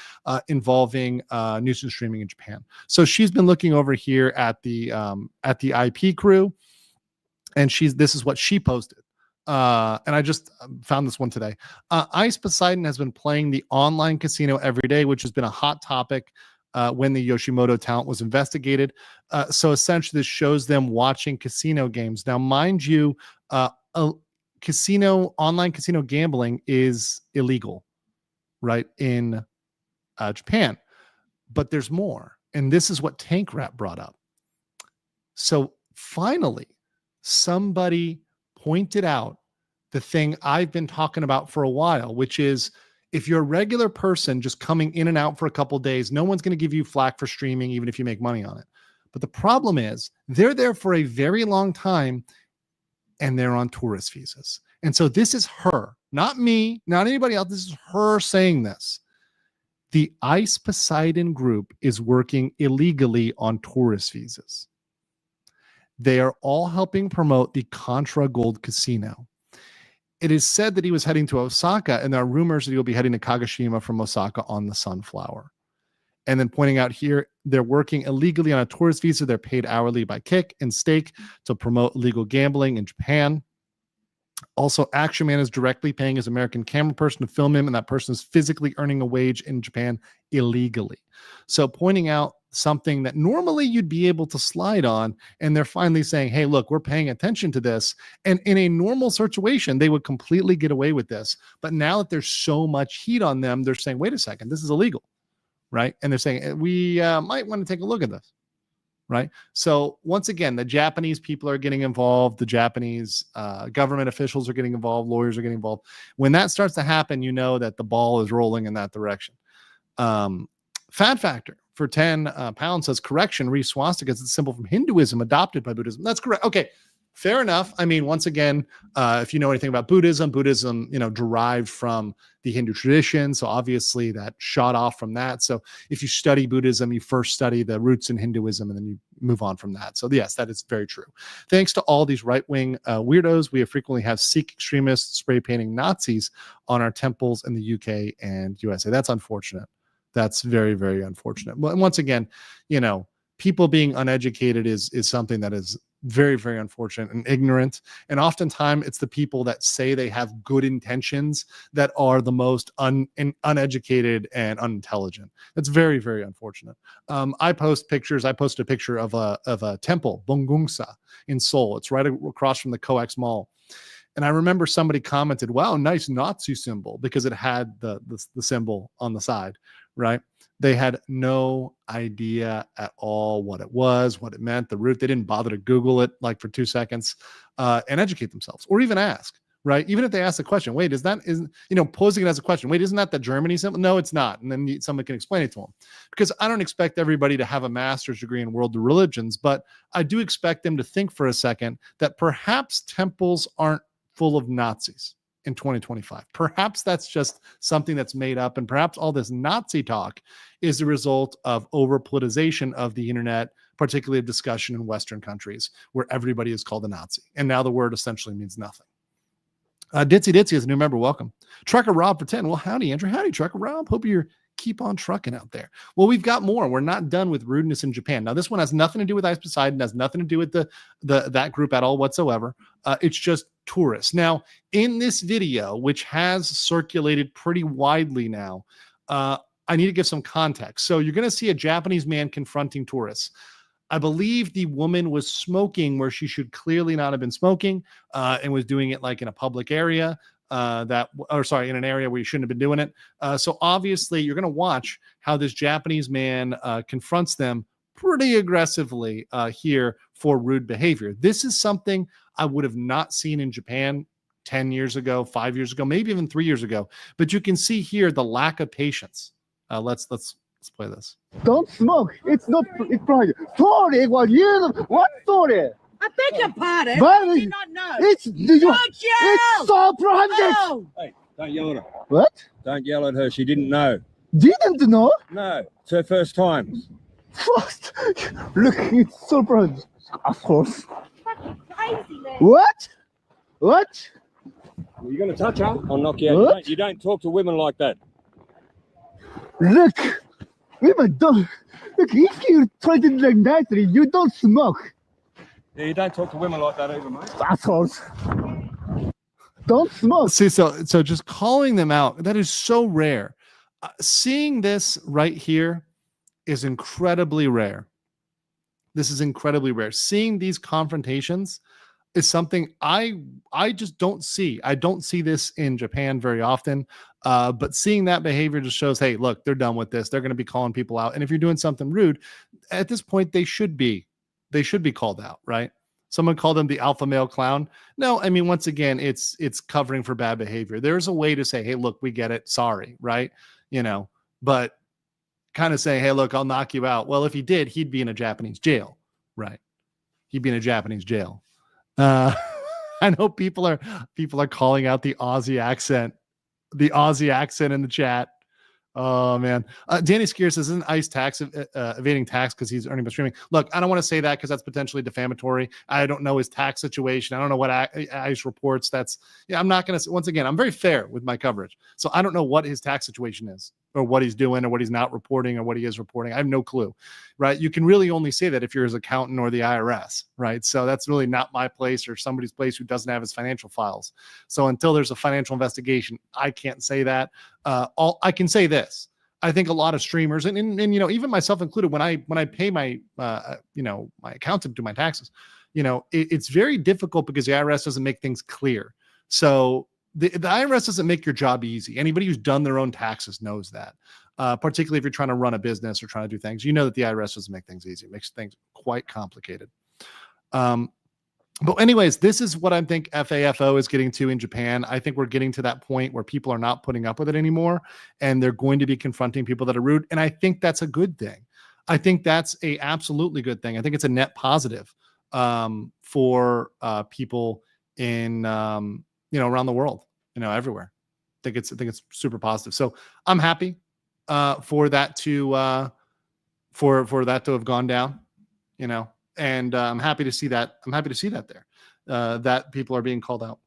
involving nuisance streaming in Japan. So she's been looking over here at the IP crew, and this is what she posted. And I just found this one today. Ice Poseidon has been playing the online casino every day, which has been a hot topic when the Yoshimoto talent was investigated. So essentially this shows them watching casino games. Now, mind you, online casino gambling is illegal, right, in Japan. But there's more. And this is what Tank Rat brought up. So finally, somebody pointed out the thing I've been talking about for a while, which is, if you're a regular person just coming in and out for a couple of days, no one's going to give you flack for streaming, even if you make money on it. But the problem is they're there for a very long time and they're on tourist visas. And so this is her, not me, not anybody else. This is her saying this. The Ice Poseidon group is working illegally on tourist visas. They are all helping promote the Contra Gold Casino. It is said that he was heading to Osaka, and there are rumors that he'll be heading to Kagoshima from Osaka on the Sunflower. And then pointing out here, they're working illegally on a tourist visa. They're paid hourly by Kick and Stake to promote illegal gambling in Japan. Also, Action Man is directly paying his American camera person to film him, and that person is physically earning a wage in Japan illegally. So pointing out something that normally you'd be able to slide on, and they're finally saying, hey, look, we're paying attention to this. And in a normal situation, they would completely get away with this. But now that there's so much heat on them, they're saying, wait a second, this is illegal, right? And they're saying, we might want to take a look at this, right? So once again, the Japanese people are getting involved. The Japanese government officials are getting involved. Lawyers are getting involved. When that starts to happen, you know that the ball is rolling in that direction. Fat Factor for 10 pounds says, correction, re-swastika is a symbol from Hinduism adopted by Buddhism. That's correct. Okay, fair enough. I mean, once again, if you know anything about Buddhism, derived from the Hindu tradition. So obviously that shot off from that. So if you study Buddhism, you first study the roots in Hinduism and then you move on from that. So yes, that is very true. Thanks to all these right-wing weirdos, we frequently have Sikh extremists spray painting Nazis on our temples in the UK and USA. That's unfortunate. That's very, very unfortunate. Well, and once again, people being uneducated is something that is very, very unfortunate and ignorant. And oftentimes it's the people that say they have good intentions that are the most uneducated and unintelligent. That's very, very unfortunate. I post pictures. I posted a picture of a temple, Bongungsa, in Seoul. It's right across from the COEX Mall. And I remember somebody commented, wow, nice Nazi symbol, because it had the symbol on the side, right? They had no idea at all what it was, what it meant, the root. They didn't bother to Google it like for 2 seconds and educate themselves, or even ask, right? Even if they ask the question, wait, posing it as a question, wait, isn't that the Germany symbol? No, it's not. And then someone can explain it to them. Because I don't expect everybody to have a master's degree in world religions, but I do expect them to think for a second that perhaps temples aren't full of Nazis in 2025. Perhaps that's just something that's made up, and perhaps all this Nazi talk is a result of over politicization of the internet, particularly of discussion in Western countries where everybody is called a Nazi. And now the word essentially means nothing. Ditzy Ditzy is a new member. Welcome. Trucker Rob for 10. Well, howdy, Andrew. Howdy, Trucker Rob. Hope you're keep on trucking out there. Well, we've got more. We're not done with rudeness in Japan. Now, this one has nothing to do with Ice Poseidon, has nothing to do with that group at all whatsoever. It's just tourists. Now, in this video, which has circulated pretty widely now, I need to give some context. So you're going to see a Japanese man confronting tourists. I believe the woman was smoking where she should clearly not have been smoking, and was doing it like in a public area. In an area where you shouldn't have been doing it. So obviously you're going to watch how this Japanese man confronts them pretty aggressively here for rude behavior. This is something I would have not seen in Japan 10 years ago, 5 years ago, maybe even 3 years ago. But you can see here the lack of patience. Let's play this. Don't smoke. It's private. Sorry, what story? I beg your pardon. But I did not know. It's so prohibited. Oh. Hey, don't yell at her. What? Don't yell at her. She didn't know. Didn't know? No, it's her first time. First. Look, it's so prohibited. Of course. Crazy, man. What? What? You're going to touch her? I'll knock you out. What? You don't talk to women like that. Look, women don't. Look, if you try to like nicely, you don't smoke. Yeah, you don't talk to women like that either, mate. Assholes. Don't smoke. See, so just calling them out, that is so rare. Seeing this right here is incredibly rare. This is incredibly rare. Seeing these confrontations is something I just don't see. I don't see this in Japan very often. But seeing that behavior just shows, hey, look, they're done with this. They're going to be calling people out. And if you're doing something rude, at this point, they should be called out, right? Someone called them the alpha male clown. No, I mean, once again, it's covering for bad behavior. There's a way to say, hey, look, we get it. Sorry, right? But kind of saying, hey, look, I'll knock you out. Well, if he did, he'd be in a Japanese jail, right? He'd be in a Japanese jail. I know people are calling out the Aussie accent in the chat. Oh man. Danny Skier says, isn't ICE tax evading tax because he's earning by streaming? Look, I don't want to say that because that's potentially defamatory. I don't know his tax situation. I don't know what ICE reports. I'm not going to, once again, I'm very fair with my coverage. So I don't know what his tax situation is, or what he's doing, or what he's not reporting, or what he is reporting. I have no clue, right? You can really only say that if you're his accountant or the IRS, right? So that's really not my place or somebody's place who doesn't have his financial files. So until there's a financial investigation, I can't say that. I can say this. I think a lot of streamers, and even myself included, when I pay my my accountant to do my taxes, it's very difficult because the IRS doesn't make things clear. So the IRS doesn't make your job easy. Anybody who's done their own taxes knows that. Particularly if you're trying to run a business or trying to do things, that the IRS doesn't make things easy. It makes things quite complicated. But anyways, this is what I think FAFO is getting to in Japan. I think we're getting to that point where people are not putting up with it anymore, and they're going to be confronting people that are rude. And I think that's a good thing. I think that's a absolutely good thing. I think it's a net positive. for people in around the world, everywhere. I think it's super positive. So I'm happy for that to for that to have gone down, and I'm happy to see that. I'm happy to see that there, that people are being called out.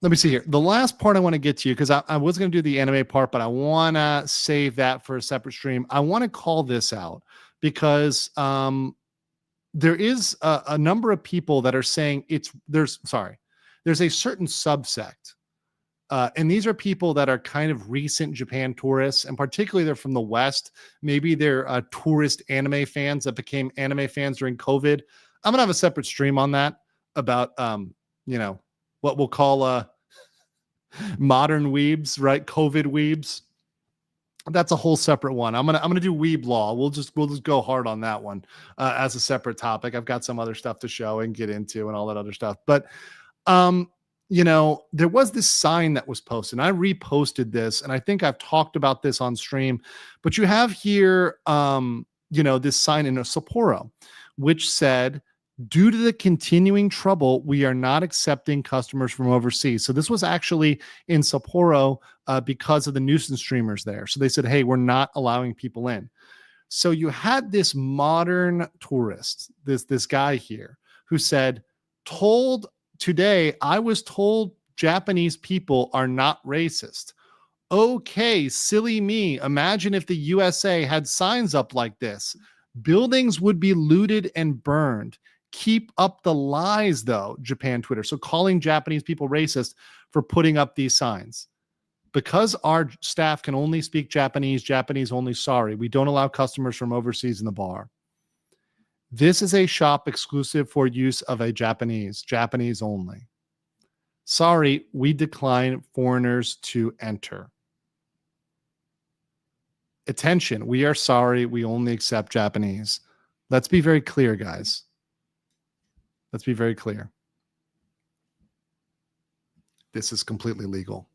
Let me see here. The last part I want to get to, because I was going to do the anime part, but I want to save that for a separate stream. I want to call this out because there is a number of people that are saying there's a certain subsect. And these are people that are kind of recent Japan tourists, and particularly they're from the West. Maybe they're tourist anime fans that became anime fans during COVID. I'm going to have a separate stream on that about, what we'll call modern weebs, right? COVID weebs. That's a whole separate one. I'm gonna do weeb law. We'll just go hard on that one as a separate topic. I've got some other stuff to show and get into and all that other stuff. But there was this sign that was posted, and I reposted this, and I think I've talked about this on stream. But you have here, this sign in a Sapporo, which said, "Due to the continuing trouble, we are not accepting customers from overseas." So this was actually in Sapporo because of the nuisance streamers there. So they said, "Hey, we're not allowing people in." So you had this modern tourist, this guy here, who said, "Today, I was told Japanese people are not racist." Okay, silly me. Imagine if the USA had signs up like this. Buildings would be looted and burned. Keep up the lies, though, Japan Twitter. So calling Japanese people racist for putting up these signs. Because our staff can only speak Japanese only, sorry. We don't allow customers from overseas in the bar. This is a shop exclusive for use of a Japanese only. Sorry, we decline foreigners to enter. Attention, we are sorry, we only accept Japanese. Let's be very clear, guys. Let's be very clear. This is completely legal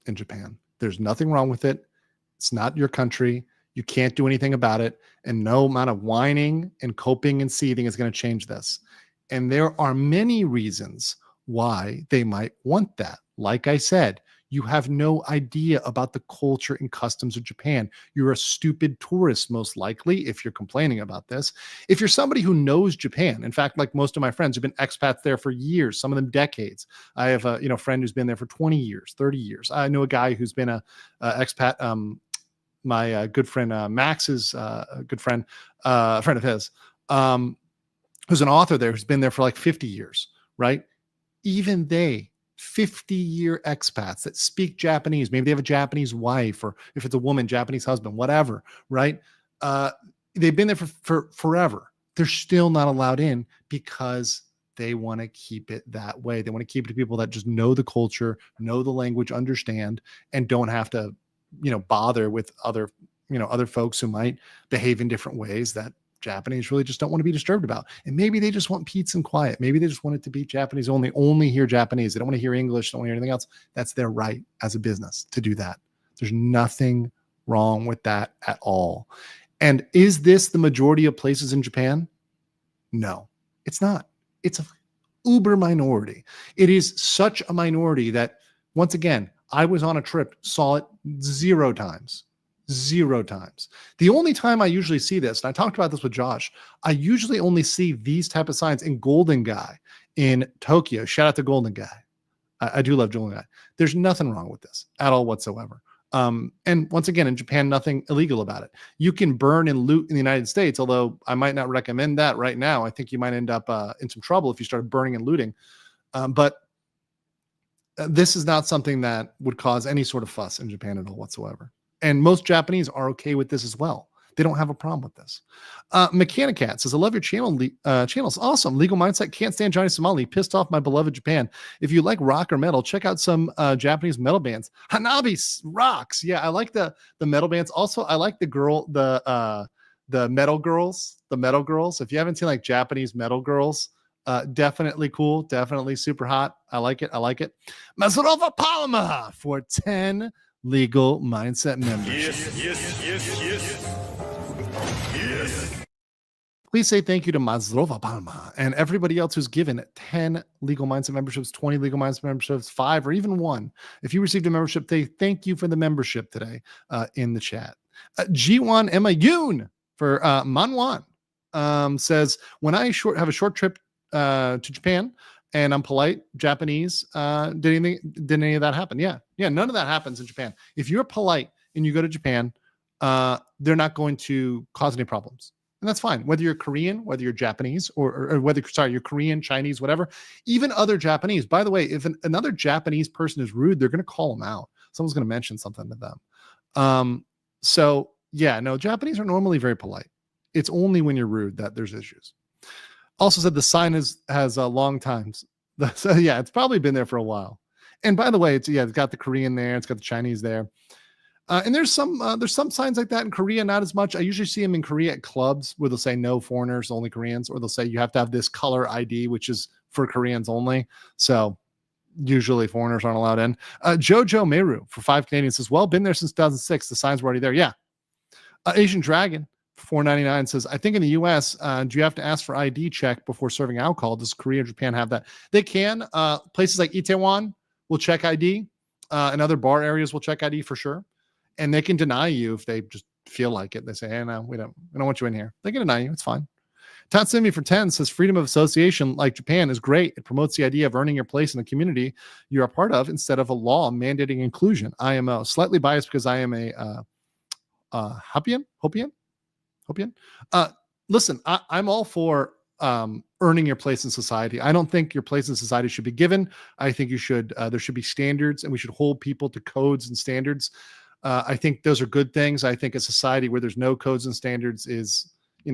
in Japan. There's nothing wrong with it. It's not your country. You can't do anything about it. And no amount of whining and coping and seething is going to change this. And there are many reasons why they might want that. Like I said, you have no idea about the culture and customs of Japan. You're a stupid tourist, most likely, if you're complaining about this. If you're somebody who knows Japan, in fact, like most of my friends have been expats there for years, some of them decades. I have a friend who's been there for 20 years, 30 years. I know a guy who's been a expat. My good friend Max's a good friend, a friend of his, who's an author there, who's been there for like 50 years, right? Even they, 50-year expats that speak Japanese, maybe they have a Japanese wife, or if it's a woman, Japanese husband, whatever, right? They've been there for forever. They're still not allowed in because they want to keep it that way. They want to keep it to people that just know the culture, know the language, understand, and don't have to, bother with other folks who might behave in different ways that Japanese really just don't want to be disturbed about. And maybe they just want peace and quiet. Maybe they just want it to be Japanese only hear Japanese. They don't want to hear English, don't want to hear anything else. That's their right as a business to do that. There's nothing wrong with that at all. And is this the majority of places in Japan? No, it's not. It's a uber minority. It is such a minority that, once again, I was on a trip, saw it 0 times. 0 times. The only time I usually see this, and I talked about this with Josh, I usually only see these type of signs in Golden Guy in Tokyo. Shout out to Golden Guy. I do love Golden Guy. There's nothing wrong with this at all whatsoever. And once again, in Japan, nothing illegal about it. You can burn and loot in the United States, although I might not recommend that right now. I think you might end up in some trouble if you start burning and looting. But this is not something that would cause any sort of fuss in Japan at all whatsoever. And most Japanese are okay with this as well. They don't have a problem with this. Mechanicat says, I love your channels. Awesome. Legal Mindset. Can't stand Johnny Somali. Pissed off my beloved Japan. If you like rock or metal, check out some Japanese metal bands. Hanabi rocks. Yeah, I like the metal bands. Also, I like the metal girls. The metal girls. If you haven't seen like Japanese metal girls, Definitely cool. Definitely super hot. I like it. I like it. Mazarova Palma for 10 legal mindset memberships. Yes. Please say thank you to Mazarova Palma and everybody else who's given 10 legal mindset memberships, 20 legal mindset memberships, 5, or even 1. If you received a membership, they thank you for the membership today in the chat. G1 Emma Yoon for Manwan says, when I have a short trip to Japan and I'm polite Japanese, did any of that happen? Yeah, none of that happens in Japan. If you're polite and you go to Japan, they're not going to cause any problems. And that's fine. Whether you're Korean, whether you're Japanese, or whether, you're Korean, Chinese, whatever, even other Japanese. By the way, if another Japanese person is rude, they're going to call them out. Someone's going to mention something to them. So yeah, no, Japanese are normally very polite. It's only when you're rude that there's issues. Also said the sign has long times. So yeah, it's probably been there for a while. And by the way, it's got the Korean there. It's got the Chinese there. And there's some signs like that in Korea, not as much. I usually see them in Korea at clubs where they'll say no foreigners, only Koreans, or they'll say you have to have this color ID, which is for Koreans only. So usually foreigners aren't allowed in. Jojo Meru for 5 Canadian says, well, been there since 2006. The signs were already there. Yeah. Asian Dragon for $4.99 says, I think in the US, do you have to ask for ID check before serving alcohol? Does Korea or Japan have that? They can. Places like Itaewon will check ID, and other bar areas will check ID for sure. And they can deny you if they just feel like it. They say, hey, no, we don't want you in here. They can deny you. It's fine. Tatsumi for 10 says freedom of association like Japan is great. It promotes the idea of earning your place in the community you're a part of instead of a law mandating inclusion. IMO. Slightly biased because I am a Hopian. Listen, I'm all for earning your place in society. I don't think your place in society should be given. I think you should. There should be standards, and we should hold people to codes and standards. I think those are good things. I think a society where there's no codes and standards is,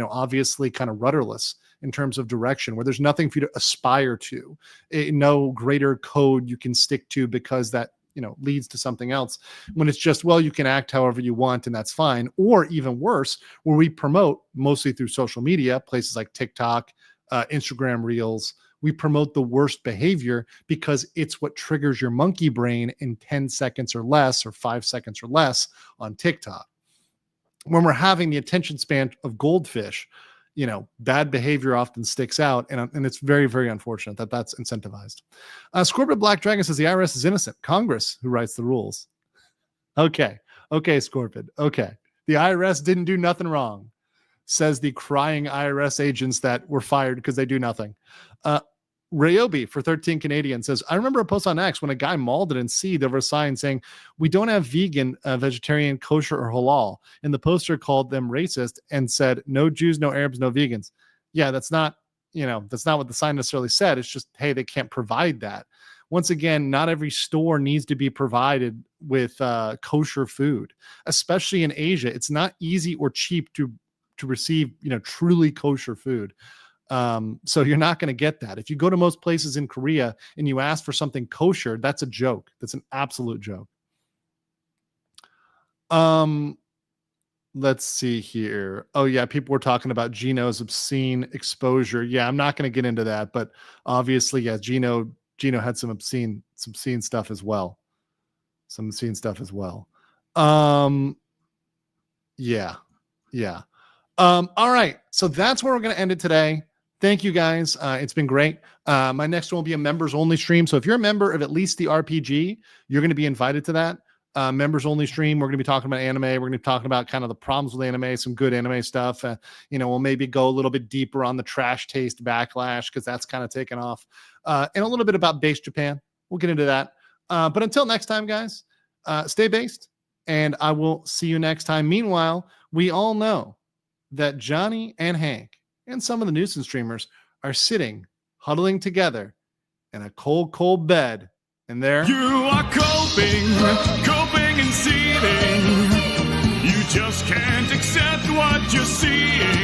obviously kind of rudderless in terms of direction, where there's nothing for you to aspire to, no greater code you can stick to because that, leads to something else. When it's just, well, you can act however you want and that's fine. Or even worse, where we promote mostly through social media, places like TikTok, Instagram Reels, we promote the worst behavior because it's what triggers your monkey brain in 10 seconds or less, or 5 seconds or less on TikTok. When we're having the attention span of goldfish, bad behavior often sticks out, and it's very, very unfortunate that that's incentivized. Scorpid Black Dragon says the IRS is innocent. Congress who writes the rules. Okay, Scorpid. Okay, the IRS didn't do nothing wrong, says the crying IRS agents that were fired because they do nothing. Ryobi for 13 Canadian says, I remember a post on X when a guy mauled it and see there was a sign saying, we don't have vegan, vegetarian, kosher, or halal. And the poster called them racist and said, no Jews, no Arabs, no vegans. Yeah, that's not what the sign necessarily said. It's just, hey, they can't provide that. Once again, not every store needs to be provided with kosher food, especially in Asia. It's not easy or cheap to receive, truly kosher food. So you're not going to get that. If you go to most places in Korea and you ask for something kosher, that's a joke. That's an absolute joke. Let's see here. Oh yeah. People were talking about Gino's obscene exposure. Yeah. I'm not going to get into that, but obviously, yeah, Gino had some obscene stuff as well. Yeah. All right. So that's where we're going to end it today. Thank you guys. It's been great. My next one will be a members only stream. So if you're a member of at least the RPG, you're going to be invited to that members only stream. We're going to be talking about anime. We're going to be talking about kind of the problems with anime, some good anime stuff. We'll maybe go a little bit deeper on the trash taste backlash because that's kind of taken off, and a little bit about base Japan. We'll get into that. But until next time, guys, stay based, and I will see you next time. Meanwhile, we all know that Johnny and Hank and some of the Nuisance streamers are sitting, huddling together in a cold bed. And there you are coping and seething. You just can't accept what you're seeing.